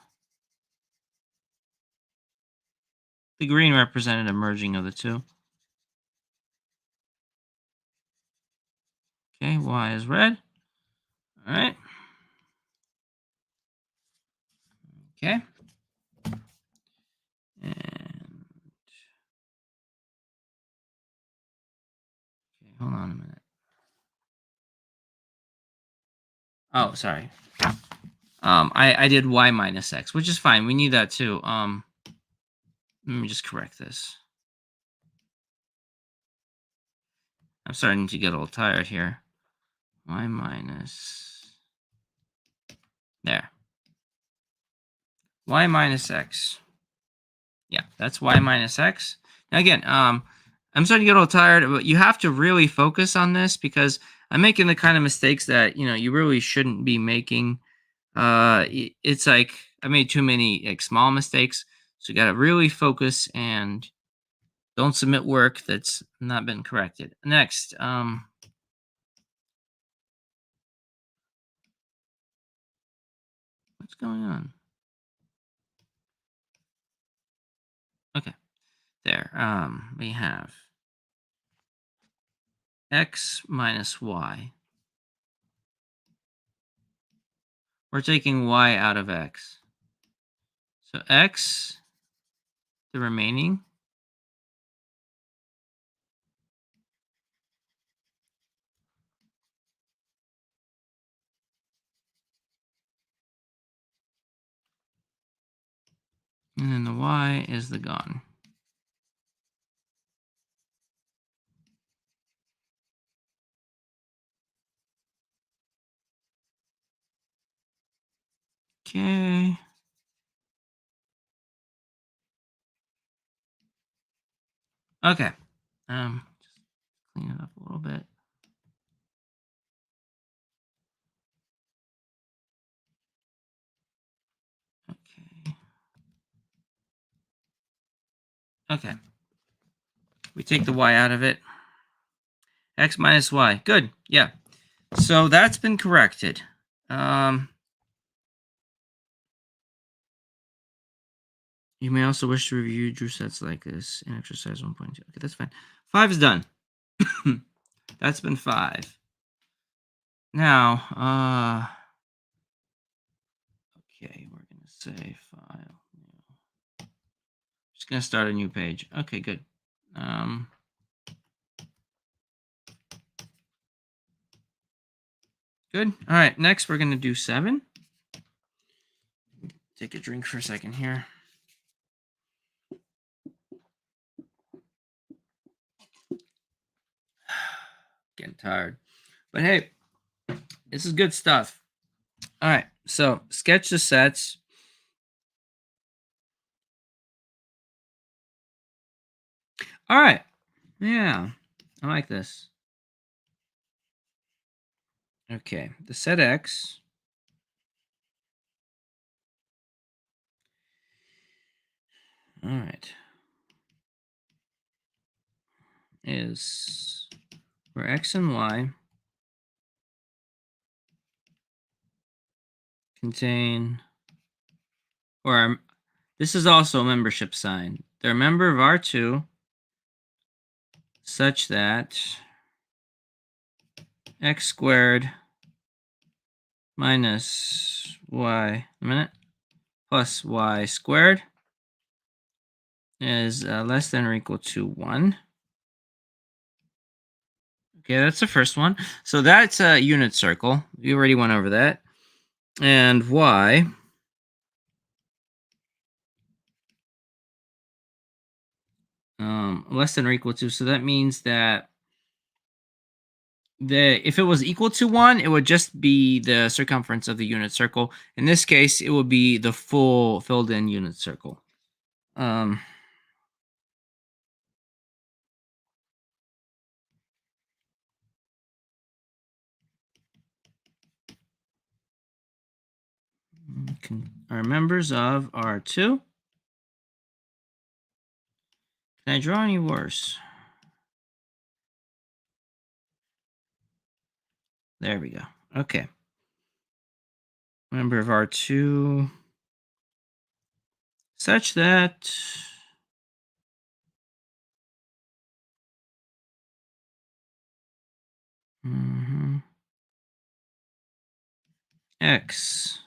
The green represented a merging of the two. Okay, y is red. All right. Okay. And okay, hold on a minute. Oh, sorry. I did y minus x, which is fine. We need that too. Let me just correct this. I'm starting to get a little tired here. Y minus. There. Y minus x. Yeah, that's y minus x. Now again, I'm starting to get a little tired, but you have to really focus on this because I'm making the kind of mistakes that you really shouldn't be making. It's like I made too many small mistakes, so you got to really focus and don't submit work that's not been corrected. Next, what's going on? Okay, there. We have x minus y. We're taking y out of x. So x, the remaining, and then the y is the gone. Okay. Okay. Just clean it up a little bit. Okay. Okay. We take the y out of it. X minus y. Good. Yeah. So that's been corrected. You may also wish to review Drew sets like this in exercise 1.2. Okay, that's fine. 5 is done. That's been 5. Now, okay, we're gonna say file. Just gonna start a new page. Okay, good. Good. All right. Next, we're gonna do 7. Take a drink for a second here. Getting tired, but hey, this is good stuff. All right. So sketch the sets. All right. Yeah, I like this. Okay, the set X all right is where X and Y contain, or this is also a membership sign. They're a member of R2 such that X squared minus Y plus Y squared is less than or equal to 1. Okay, that's the first one. So that's a unit circle. We already went over that. And Y less than or equal to. So that means that if it was equal to 1, it would just be the circumference of the unit circle. In this case, it would be the full filled in unit circle. Are members of R2. Can I draw any worse? There we go. Okay. Member of R2 such that X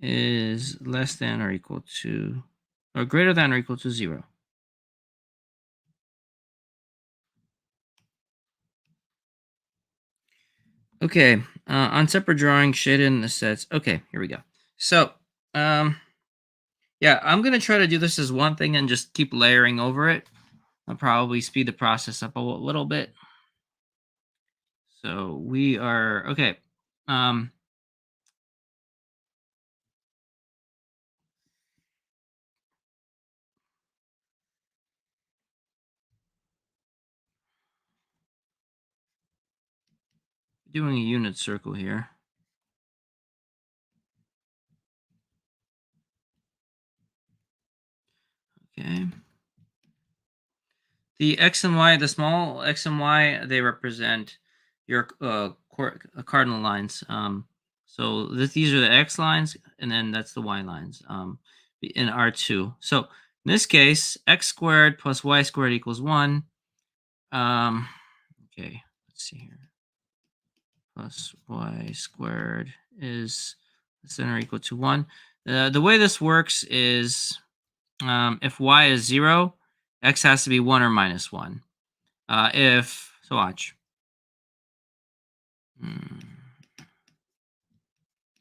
is less than or equal to, or greater than or equal to 0. Okay, on separate drawing, shaded in the sets. Okay, here we go. So, yeah, I'm gonna try to do this as one thing and just keep layering over it. I'll probably speed the process up a little bit. So we are okay. Doing a unit circle here. Okay. The X and Y, the small X and Y, they represent your cardinal lines. So these are the X lines, and then that's the Y lines in R2. So in this case, X squared plus Y squared equals 1. Okay, let's see here. Plus Y squared is less than or equal to 1. The way this works is if Y is 0, X has to be 1 or minus 1. So watch.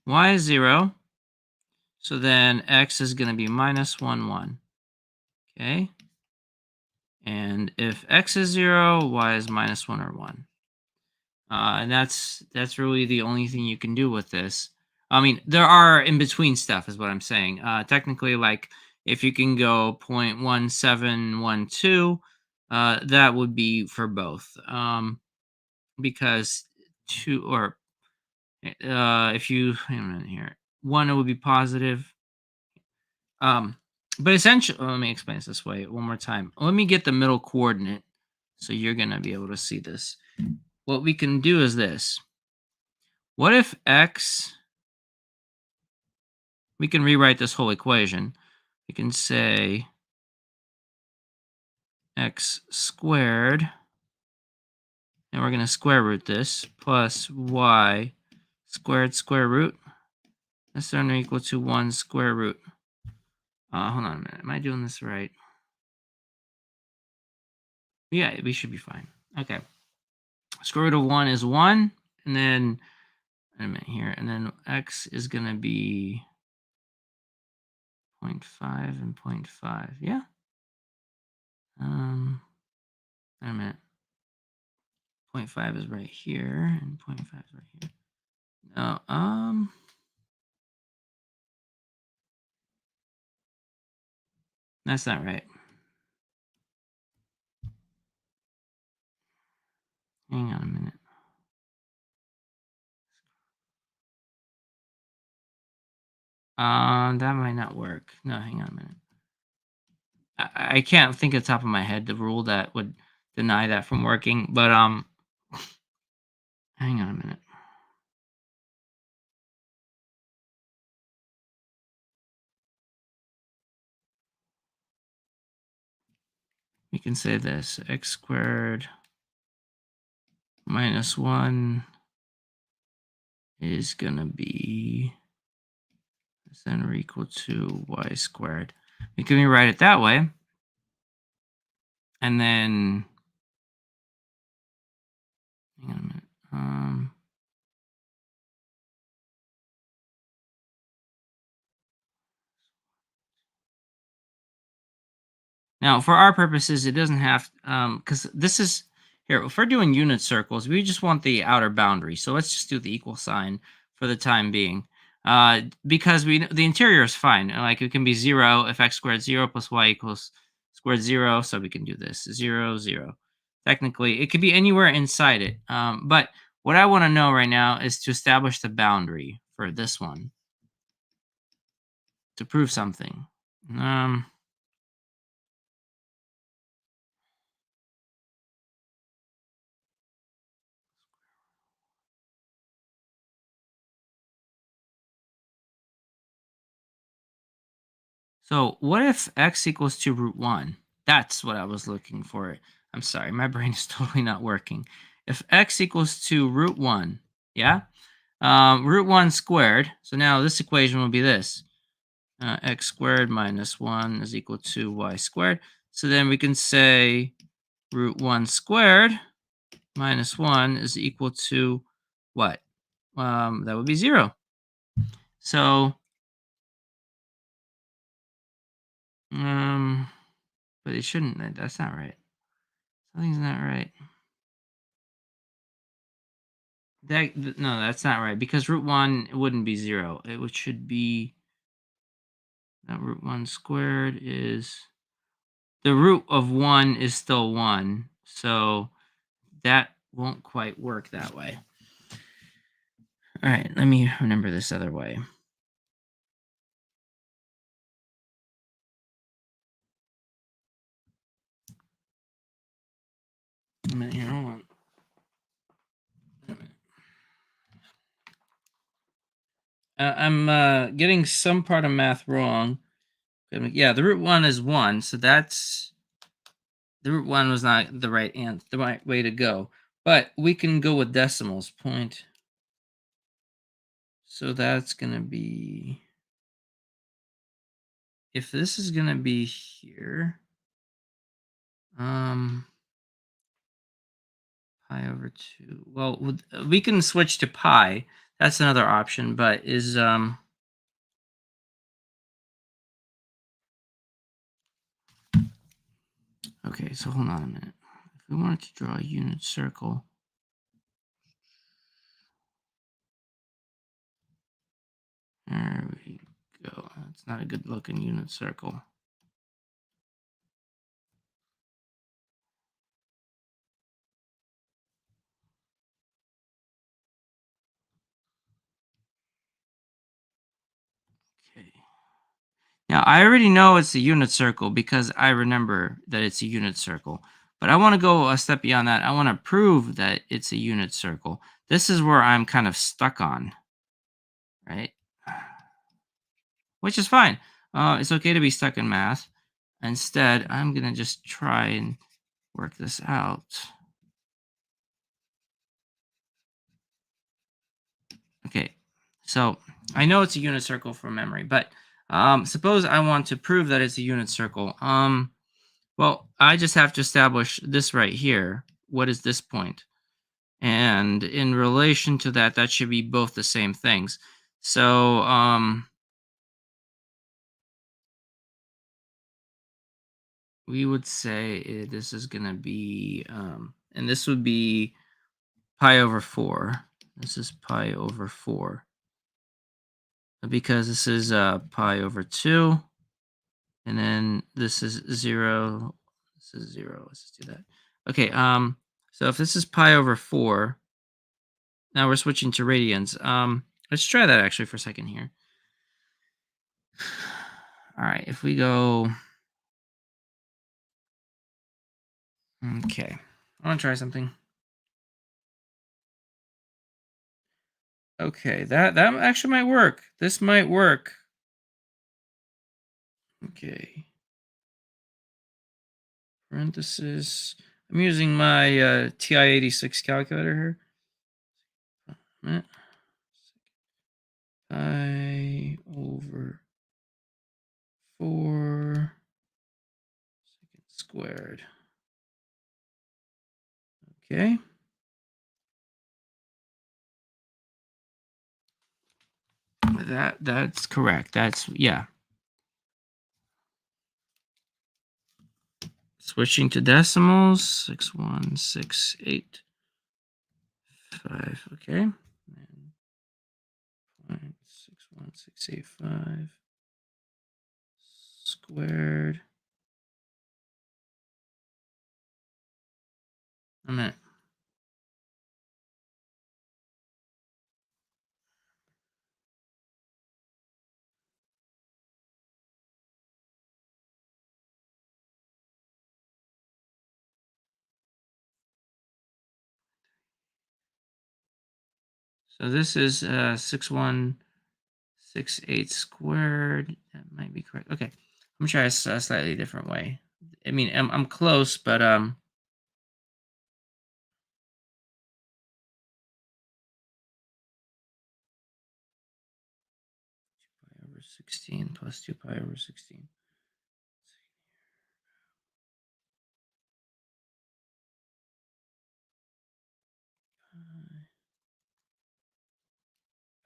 Y is 0. So then X is going to be minus 1, 1. Okay. And if X is 0, Y is minus 1 or 1. And that's really the only thing you can do with this. I mean, there are in between stuff is what I'm saying. Technically, like if you can go 0.1712, that would be for both. Because if you hang on a minute here, 1 it would be positive. But essentially, let me explain this way one more time. Let me get the middle coordinate so you're gonna be able to see this. What we can do is this. What if X, we can rewrite this whole equation. We can say X squared and we're going to square root this, plus y squared square root. That's going to equal to 1 square root. Hold on a minute. Am I doing this right? Yeah, we should be fine. Okay. Square root of 1 is 1. And then, wait a minute here. And then x is going to be 0.5 and 0.5. Yeah. Wait a minute. 0.5 is right here, and 0.5 is right here. No, that's not right. Hang on a minute. That might not work. No, hang on a minute. I can't think at the top of my head the rule that would deny that from working, but hang on a minute. We can say this: x squared minus 1 is gonna be less than or equal to y squared. We can rewrite it that way, and then hang on a minute. Now, for our purposes, it doesn't have, because this is, here, if we're doing unit circles, we just want the outer boundary. So let's just do the equal sign for the time being. Because the interior is fine. Like it can be 0 if x squared 0 plus y equals squared 0. So we can do this 0, 0. Technically, it could be anywhere inside it. But what I want to know right now is to establish the boundary for this one to prove something. So what if x equals to root 1? That's what I was looking for. I'm sorry, my brain is totally not working. If x equals to root 1, yeah? Root 1 squared. So now this equation will be this. X squared minus 1 is equal to y squared. So then we can say root 1 squared minus 1 is equal to what? That would be 0. So, but it shouldn't. That's not right. Something's not right. No, that's not right, because root 1 wouldn't be 0. It should be root 1 squared is the root of 1 is still 1, so that won't quite work that way. All right, let me remember this other way. A minute here, hold on. I'm getting some part of math wrong. Yeah, the root 1 is 1, so that's the root 1 was not the right answer, the right way to go. But we can go with decimals. Point. So that's going to be, if this is going to be here, pi over 2. Well, we can switch to pi. That's another option, but is, okay, so hold on a minute. If we wanted to draw a unit circle, there we go. That's not a good looking unit circle. Okay. Now, I already know it's a unit circle because I remember that it's a unit circle. But I want to go a step beyond that. I want to prove that it's a unit circle. This is where I'm kind of stuck on, right? Which is fine. It's okay to be stuck in math. Instead, I'm going to just try and work this out. Okay, so I know it's a unit circle from memory, but suppose I want to prove that it's a unit circle. Well, I just have to establish this right here. What is this point? And in relation to that, that should be both the same things. So we would say this is going to be, and this would be pi over 4. This is pi over 4. Because this is pi over 2. And then this is 0. This is 0. Let's just do that. Okay, so if this is pi over 4, now we're switching to radians. Let's try that actually for a second here. All right, if we go... Okay, I want to try something. Okay, that actually might work. This might work. Okay. Parenthesis. I'm using my TI-86 calculator here. Pi over 4 squared. Okay. That's correct. That's, yeah. Switching to decimals, 61685. Okay. 0.61685 squared. A minute. So this is 6168 squared. That might be correct. Okay. I'm trying a slightly different way. I mean, I'm close, but pi over 16 plus 2 pi over 16.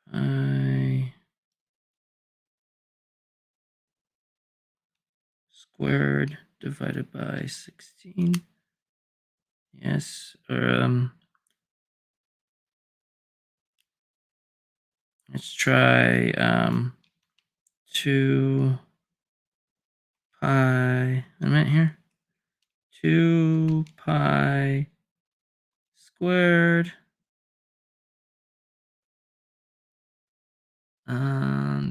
Pi squared divided by 16. Yes, or let's try 2 pi, a minute here. 2 pi squared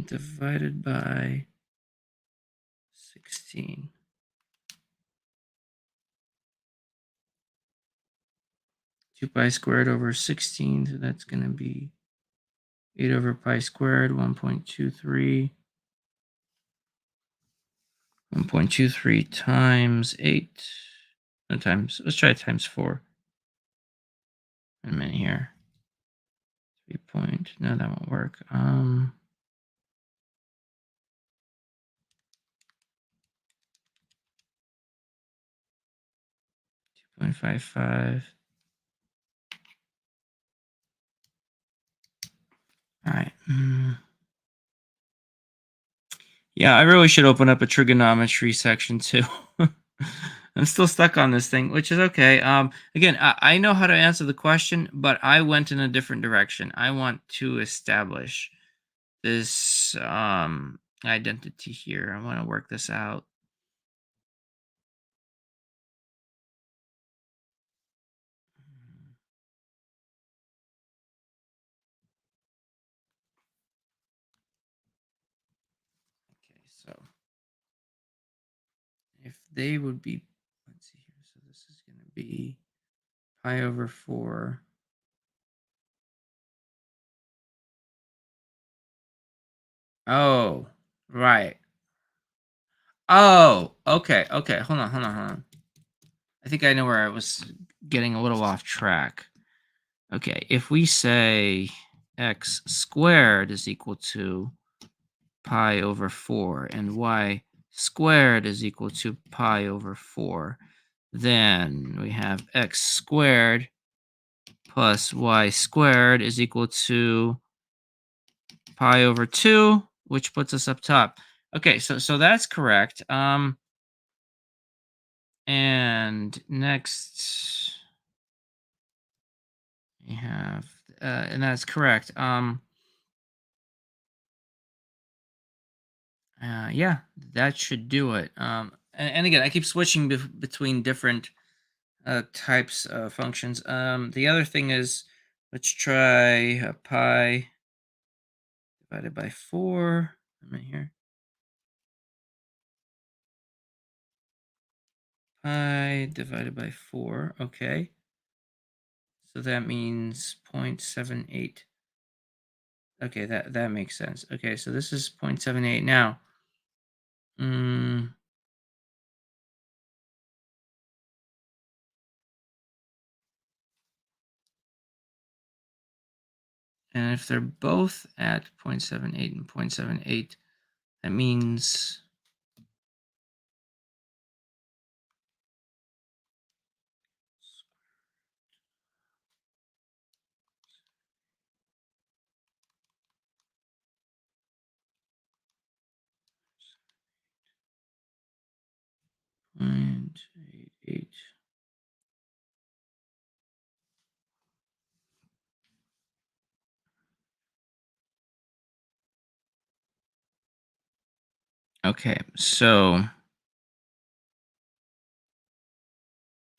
divided by 16. Two pi squared over 16, so that's going to be 8 over pi squared, 1.23. 1.23 times 8. No, times, let's try times 4. A minute here. 3 point, no, that won't work. 2.55. All right. Yeah, I really should open up a trigonometry section too. I'm still stuck on this thing, which is okay. Again, I know how to answer the question, but I went in a different direction. I want to establish this identity here. I want to work this out. Okay, so if they would be, let's see here. So this is going to be pi over 4. Oh, right. Oh, okay, okay. Hold on. I think I know where I was getting a little off track. Okay, if we say x squared is equal to pi over 4 and y squared is equal to pi over 4, then we have x squared plus y squared is equal to pi over 2, which puts us up top. Okay, so that's correct. And next we have, and that's correct. Yeah, that should do it. And again, I keep switching between different types of functions. The other thing is, let's try pi divided by 4. I'm in here. Pi divided by 4. Okay. So that means 0.78. Okay, that makes sense. Okay, so this is 0.78 now. Mm, and if they're both at 0.78 and 0.78, that means 0.88. Okay, so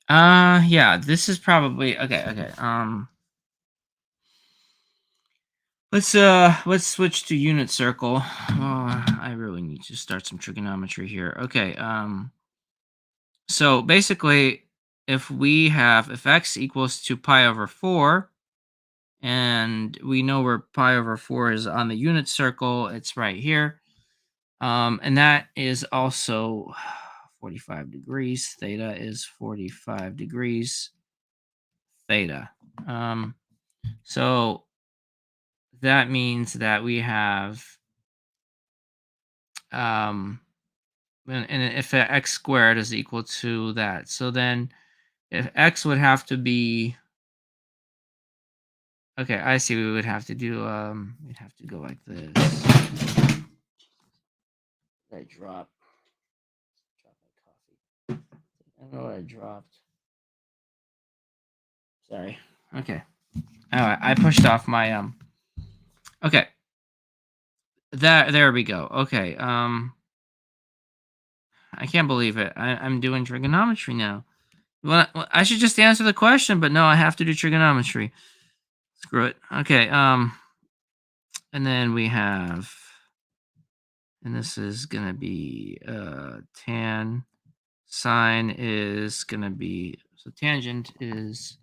yeah, this is probably okay. Let's switch to unit circle. Oh, I really need to start some trigonometry here. Okay, so basically if x equals to pi over 4, and we know where pi over 4 is on the unit circle, it's right here. And that is also 45 degrees. Theta is 45 degrees theta. So that means that we have, and if x squared is equal to that, so then if x would have to be, okay, I see, we would have to do, we'd have to go like this. I dropped my coffee. I don't know what I dropped. Sorry. Okay. All right, I pushed off my okay. There we go. Okay. I can't believe it. I'm doing trigonometry now. Well, I should just answer the question, but no, I have to do trigonometry. Screw it. Okay. And then we have, and this is gonna be tan. Sine is gonna be, so tangent is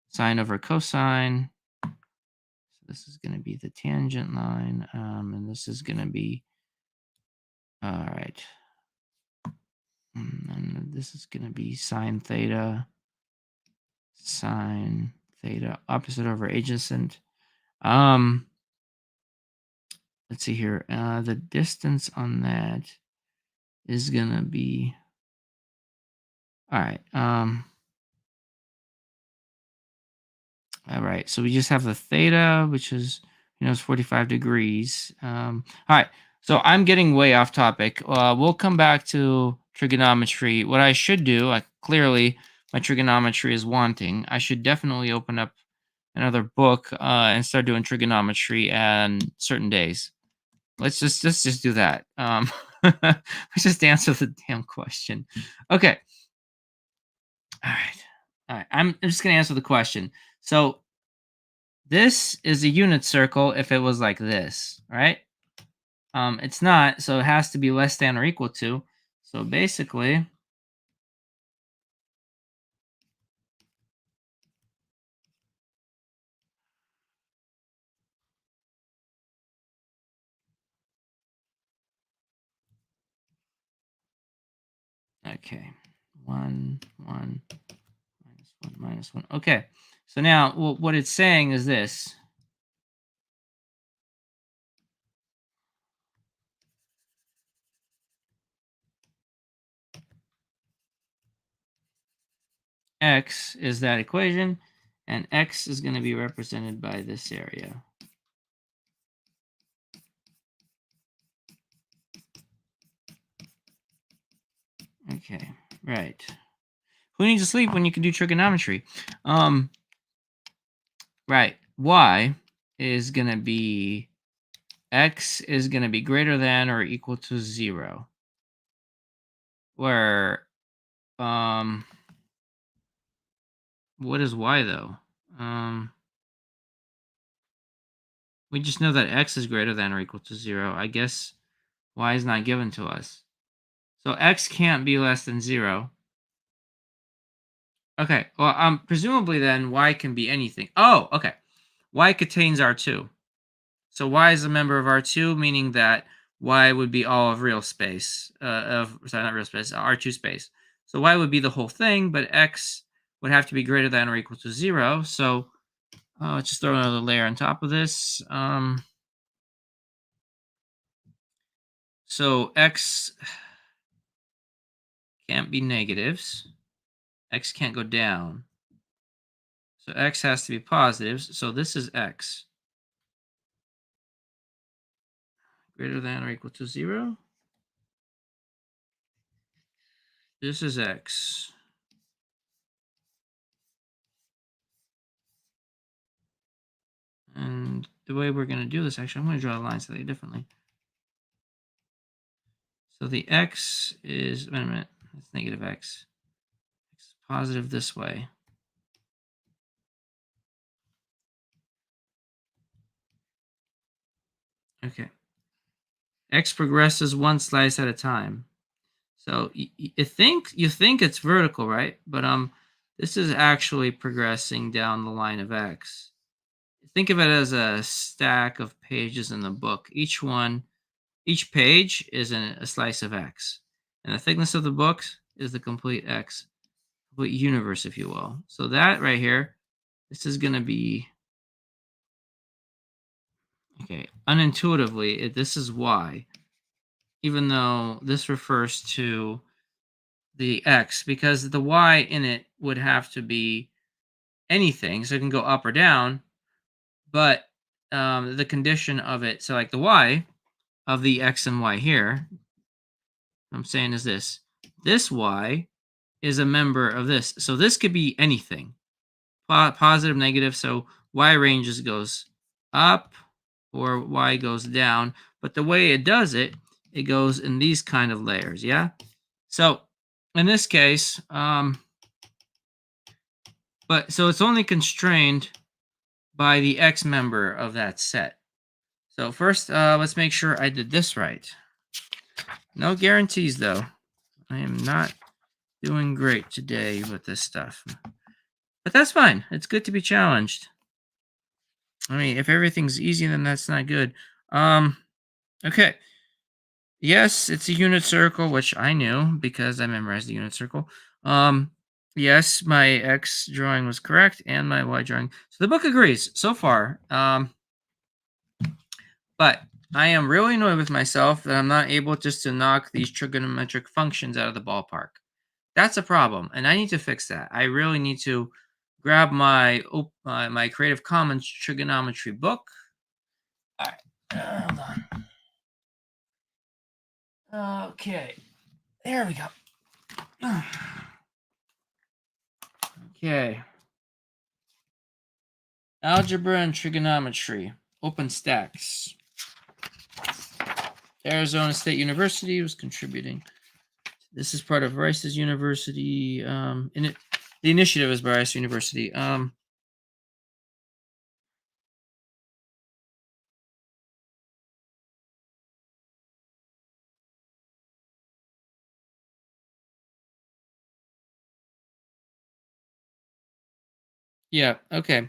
sine over cosine. So this is gonna be the tangent line, and this is gonna be, all right. And this is gonna be sine theta, opposite over adjacent. Let's see here. The distance on that is gonna be, all right. All right. So we just have the theta, which is, is 45 degrees. All right. So I'm getting way off topic. We'll come back to trigonometry. What I should do, clearly my trigonometry is wanting. I should definitely open up another book and start doing trigonometry on certain days. Let's just do that. Let's just answer the damn question. Okay. All right. All right. I'm just gonna answer the question. So this is a unit circle if it was like this, right? It's not, so it has to be less than or equal to. So basically, okay, 1, 1, minus 1, minus 1. Okay, so now what it's saying is this. x is that equation, and x is going to be represented by this area. Okay, right. Who needs to sleep when you can do trigonometry? Right. Y is going to be, x is going to be greater than or equal to 0. Where, what is y though? We just know that x is greater than or equal to 0. I guess y is not given to us. So x can't be less than 0. Okay, well, presumably then y can be anything. Oh, okay. Y contains R2. So y is a member of R2, meaning that y would be all of real space, sorry, not real space, R2 space. So y would be the whole thing, but x would have to be greater than or equal to 0. So let's just throw another layer on top of this. So x can't be negatives. X can't go down. So x has to be positives. So this is x. Greater than or equal to 0. This is x. And the way we're going to do this, actually, I'm going to draw a line slightly differently. So the x is, wait a minute, that's negative x. X is positive this way. Okay. X progresses one slice at a time. So you think it's vertical, right? But this is actually progressing down the line of x. Think of it as a stack of pages in the book. Each page is a slice of x, and the thickness of the book is the complete x, complete universe, if you will. So that right here, this is going to be, okay, unintuitively, this is y, even though this refers to the x, because the y in it would have to be anything, so it can go up or down, but the condition of it, so like the y of the x and y here, I'm saying is this y is a member of this. So this could be anything, positive, negative. So y ranges goes up or y goes down. But the way it does it, it goes in these kind of layers. Yeah. So in this case, so it's only constrained by the x member of that set. So first, let's make sure I did this right. No guarantees though. I am not doing great today with this stuff. But that's fine. It's good to be challenged. I mean, if everything's easy, then that's not good. Okay. Yes, it's a unit circle, which I knew because I memorized the unit circle. Yes, my X drawing was correct and my Y drawing. So the book agrees so far. But I am really annoyed with myself that I'm not able just to knock these trigonometric functions out of the ballpark. That's a problem, and I need to fix that. I really need to grab my my Creative Commons trigonometry book. All right, hold on. Okay, there we go. Okay, algebra and trigonometry. OpenStax. Arizona State University was contributing. This is part of Rice's University. The initiative is by Rice University. Yeah. Okay.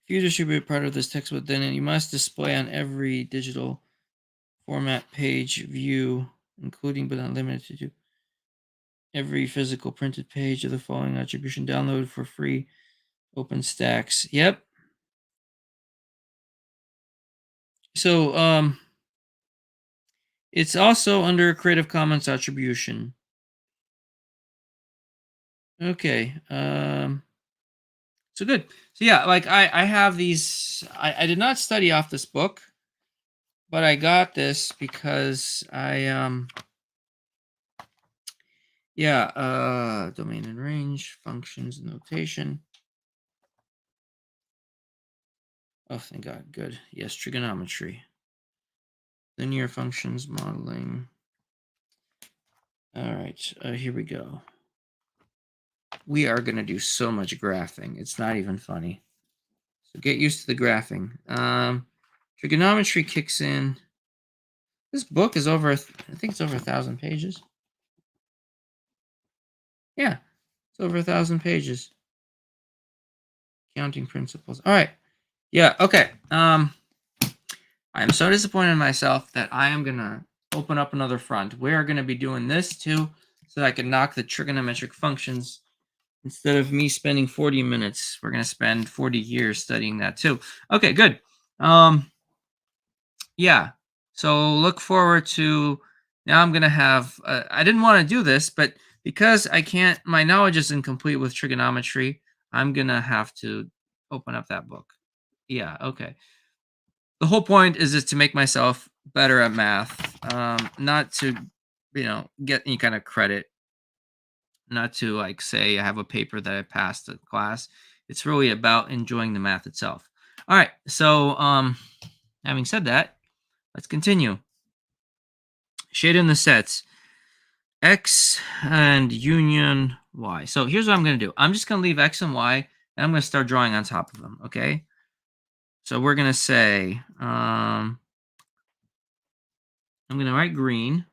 If users should be a part of this textbook, then you must display on every digital format page view, including but not limited to every physical printed page of the following attribution. Download for free. OpenStax. Yep. So it's also under Creative Commons attribution. Okay. So good. So yeah, like I have these. I did not study off this book, but I got this because I yeah, domain and range, functions and notation. Oh, thank God. Good. Yes, trigonometry. Linear functions modeling. All right, here we go. We are going to do so much graphing. It's not even funny. So get used to the graphing. Trigonometry kicks in. This book is over, I think it's over 1,000 pages. Yeah, it's over 1,000 pages. Counting principles. All right. Yeah, okay. I am so disappointed in myself that I am going to open up another front. We are going to be doing this too so that I can knock the trigonometric functions. Instead of me spending 40 minutes, we're going to spend 40 years studying that too. Okay, good. Yeah. So look forward to now I'm going to have I didn't want to do this, but because I can't my knowledge is incomplete with trigonometry, I'm going to have to open up that book. Yeah, okay. The whole point is just to make myself better at math, not to, get any kind of credit, not to like say I have a paper that I passed the class. It's really about enjoying the math itself. All right. So, having said that, let's continue. Shade in the sets X and union Y. So here's what I'm going to do. I'm just going to leave X and Y, and I'm going to start drawing on top of them. Okay. So we're going to say, I'm going to write green,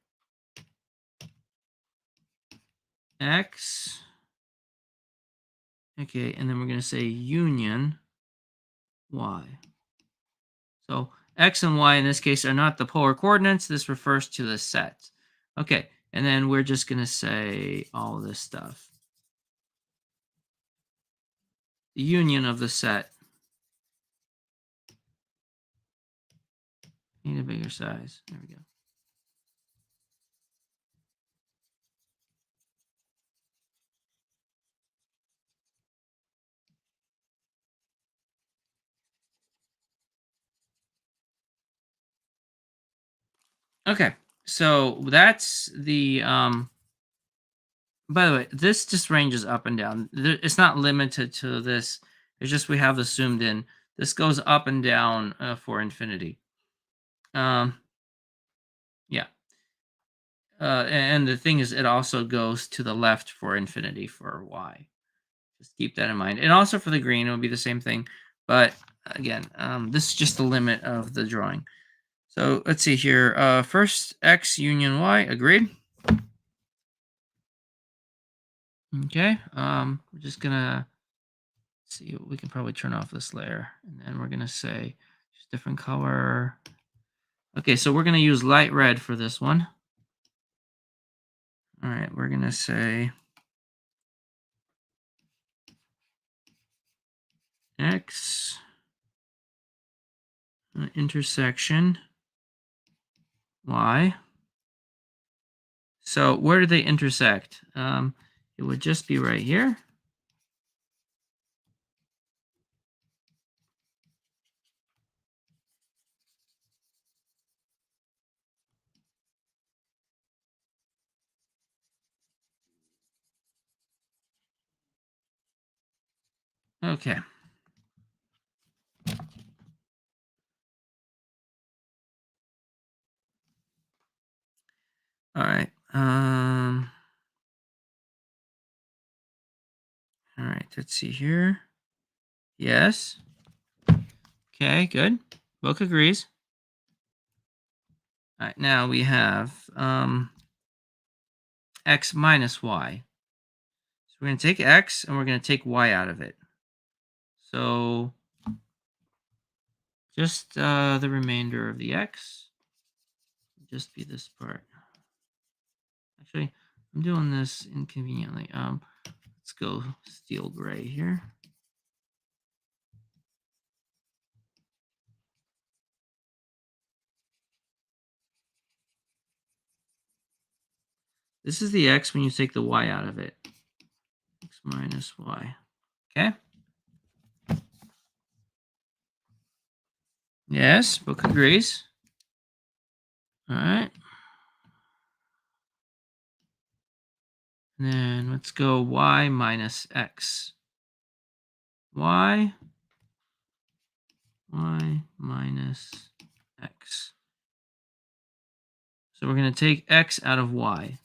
X. Okay. And then we're going to say union Y. So X and Y in this case are not the polar coordinates. This refers to the set. Okay. And then we're just going to say all this stuff. The union of the set. Need a bigger size. There we go. Okay. So that's the by the way, this just ranges up and down. It's not limited to this. It's just we have this zoomed in. This goes up and down for infinity. Um yeah. And the thing is, it also goes to the left for infinity for y. Just keep that in mind. And also for the green, it would be the same thing. But again, this is just the limit of the drawing. So let's see here. First, X union Y. Agreed? Okay. We're just going to see. We can probably turn off this layer. And then we're going to say just different color. Okay, so we're going to use light red for this one. All right, we're going to say X intersection Y. So where do they intersect? It would just be right here. Okay. All right. All right, let's see here. Yes. Okay, good. Book agrees. All right, now we have X minus Y. So we're going to take X and we're going to take Y out of it. So just the remainder of the X will just be this part. Actually, I'm doing this inconveniently. Let's go steel gray here. This is the X when you take the Y out of it. X minus y. Okay. Yes, book agrees. All right. And then let's go y minus x. Y minus x. So we're going to take x out of y.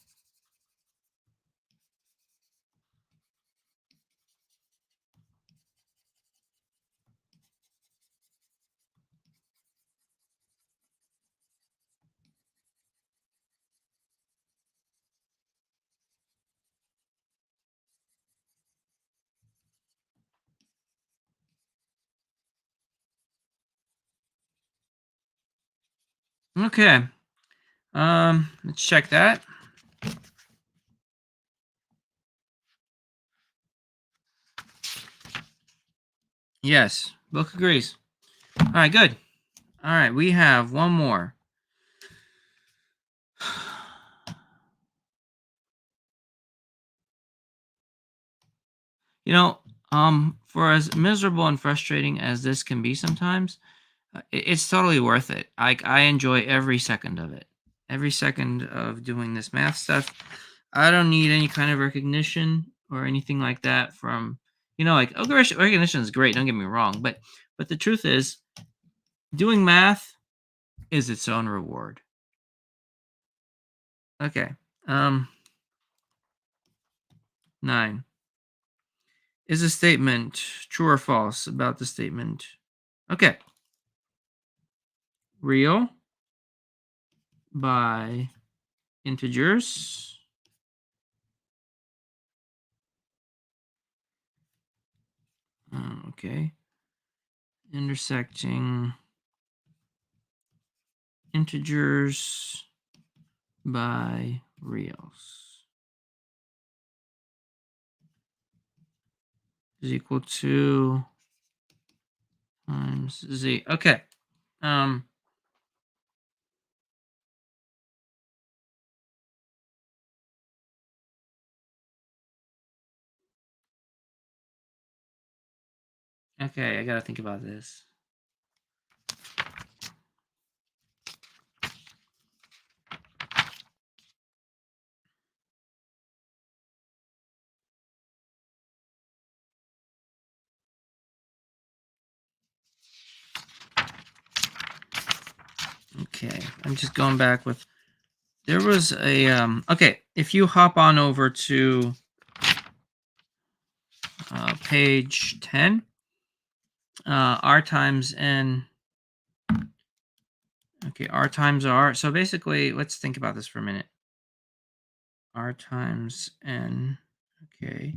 Okay. Let's check that. Yes, book agrees. All right, good. All right, we have one more. You know, for as miserable and frustrating as this can be sometimes, it's totally worth it. I enjoy every second of it. Every second of doing this math stuff. I don't need any kind of recognition or anything like that from, like, oh, recognition is great. Don't get me wrong, but the truth is, doing math is its own reward. Okay. 9. Is a statement true or false about the statement? Okay. Real by integers. Okay. Intersecting integers by reals is equal to times z. Okay. Um, okay, I gotta think about this. Okay, I'm just going back with. There was a okay. If you hop on over to page 10, r times n. Okay, r times r. So basically, let's think about this for a minute. R times n. Okay,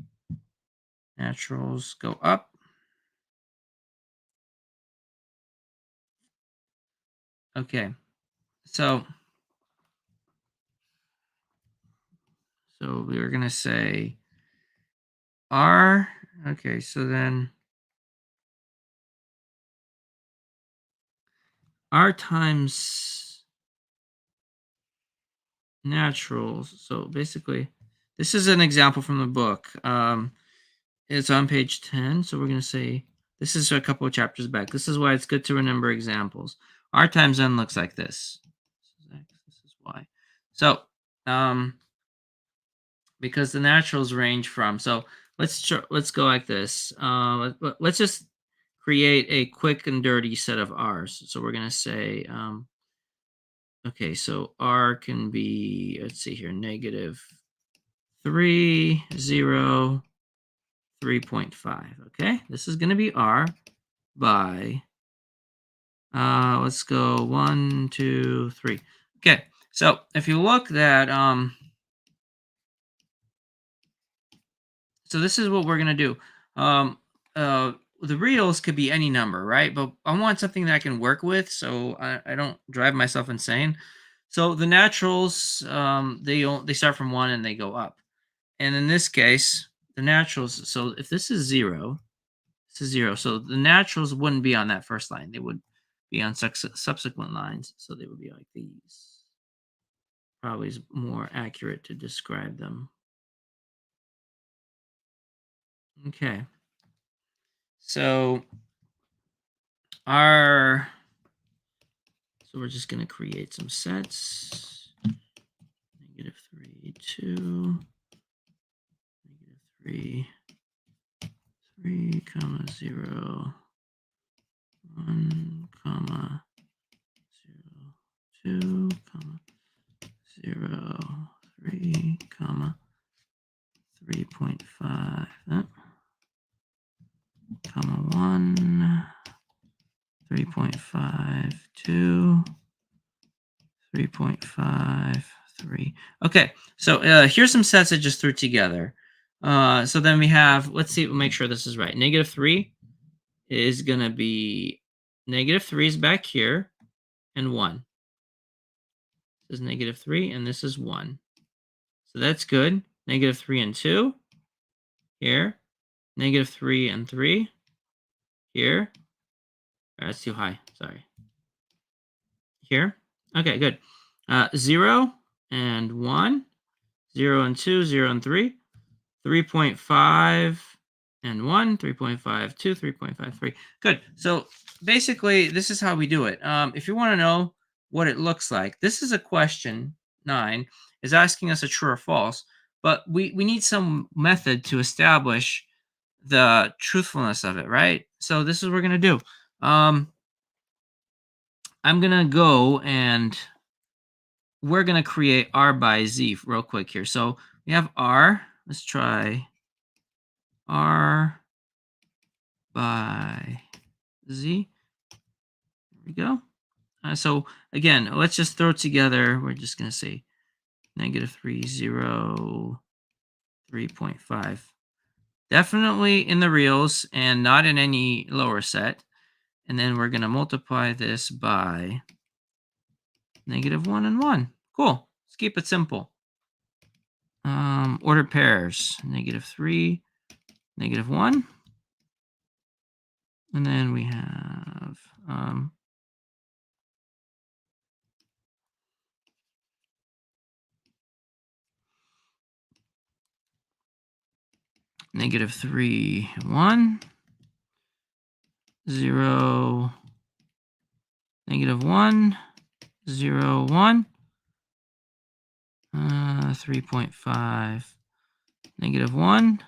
naturals go up. Okay, so we are gonna say r. Okay, so then r times naturals. So basically, this is an example from the book. It's on page 10. So we're going to say this is a couple of chapters back. This is why it's good to remember examples. R times n looks like this. This is x, this is y. So because the naturals range from, so let's go like this. Let's just create a quick and dirty set of r's. So we're going to say okay, so r can be, let's see here, negative 3, 0, 3.5. Okay, this is going to be r by, let's go 1, 2, 3. Okay, so if you look at, so this is what we're going to do. The reals could be any number, right? But I want something that I can work with so I don't drive myself insane. So the naturals, they start from 1 and they go up. And in this case, the naturals, so if this is 0, this is 0. So the naturals wouldn't be on that first line. They would be on subsequent lines. So they would be like these. Probably is more accurate to describe them. Okay. So our so we're just going to create some sets. -3, 2, -3, 3, comma 0, 1, comma 0, 2, comma 0, 3, comma 3.5, comma 1, 3.5, 2, 3.5, 3. Okay, so here's some sets I just threw together. So then we have, let's see, we'll make sure this is right. -3 is going to be, -3 is back here, and 1. This is -3, and this is 1. So that's good. -3 and 2 here. -3 and 3 here. That's too high. Sorry. Here. Okay, good. 0 and 1. 0 and 2. 0 and 3. 3.5 and 1. 3.5, 2. 3.5, 3. Good. So basically, this is how we do it. If you want to know what it looks like, this is a question 9 is asking us a true or false, but we need some method to establish the truthfulness of it, right? So this is what we're going to do. I'm going to go and we're going to create R by Z real quick here. So we have R. Let's try R by Z. There we go. So again, let's just throw together. We're just going to say -3, 0, 3.5. Definitely in the reals and not in any lower set. And then we're going to multiply this by -1 and 1. Cool. Let's keep it simple. Ordered pairs, -3, -1. And then we have -3, 1, 0, -1, 0, 1, 3.5, -1,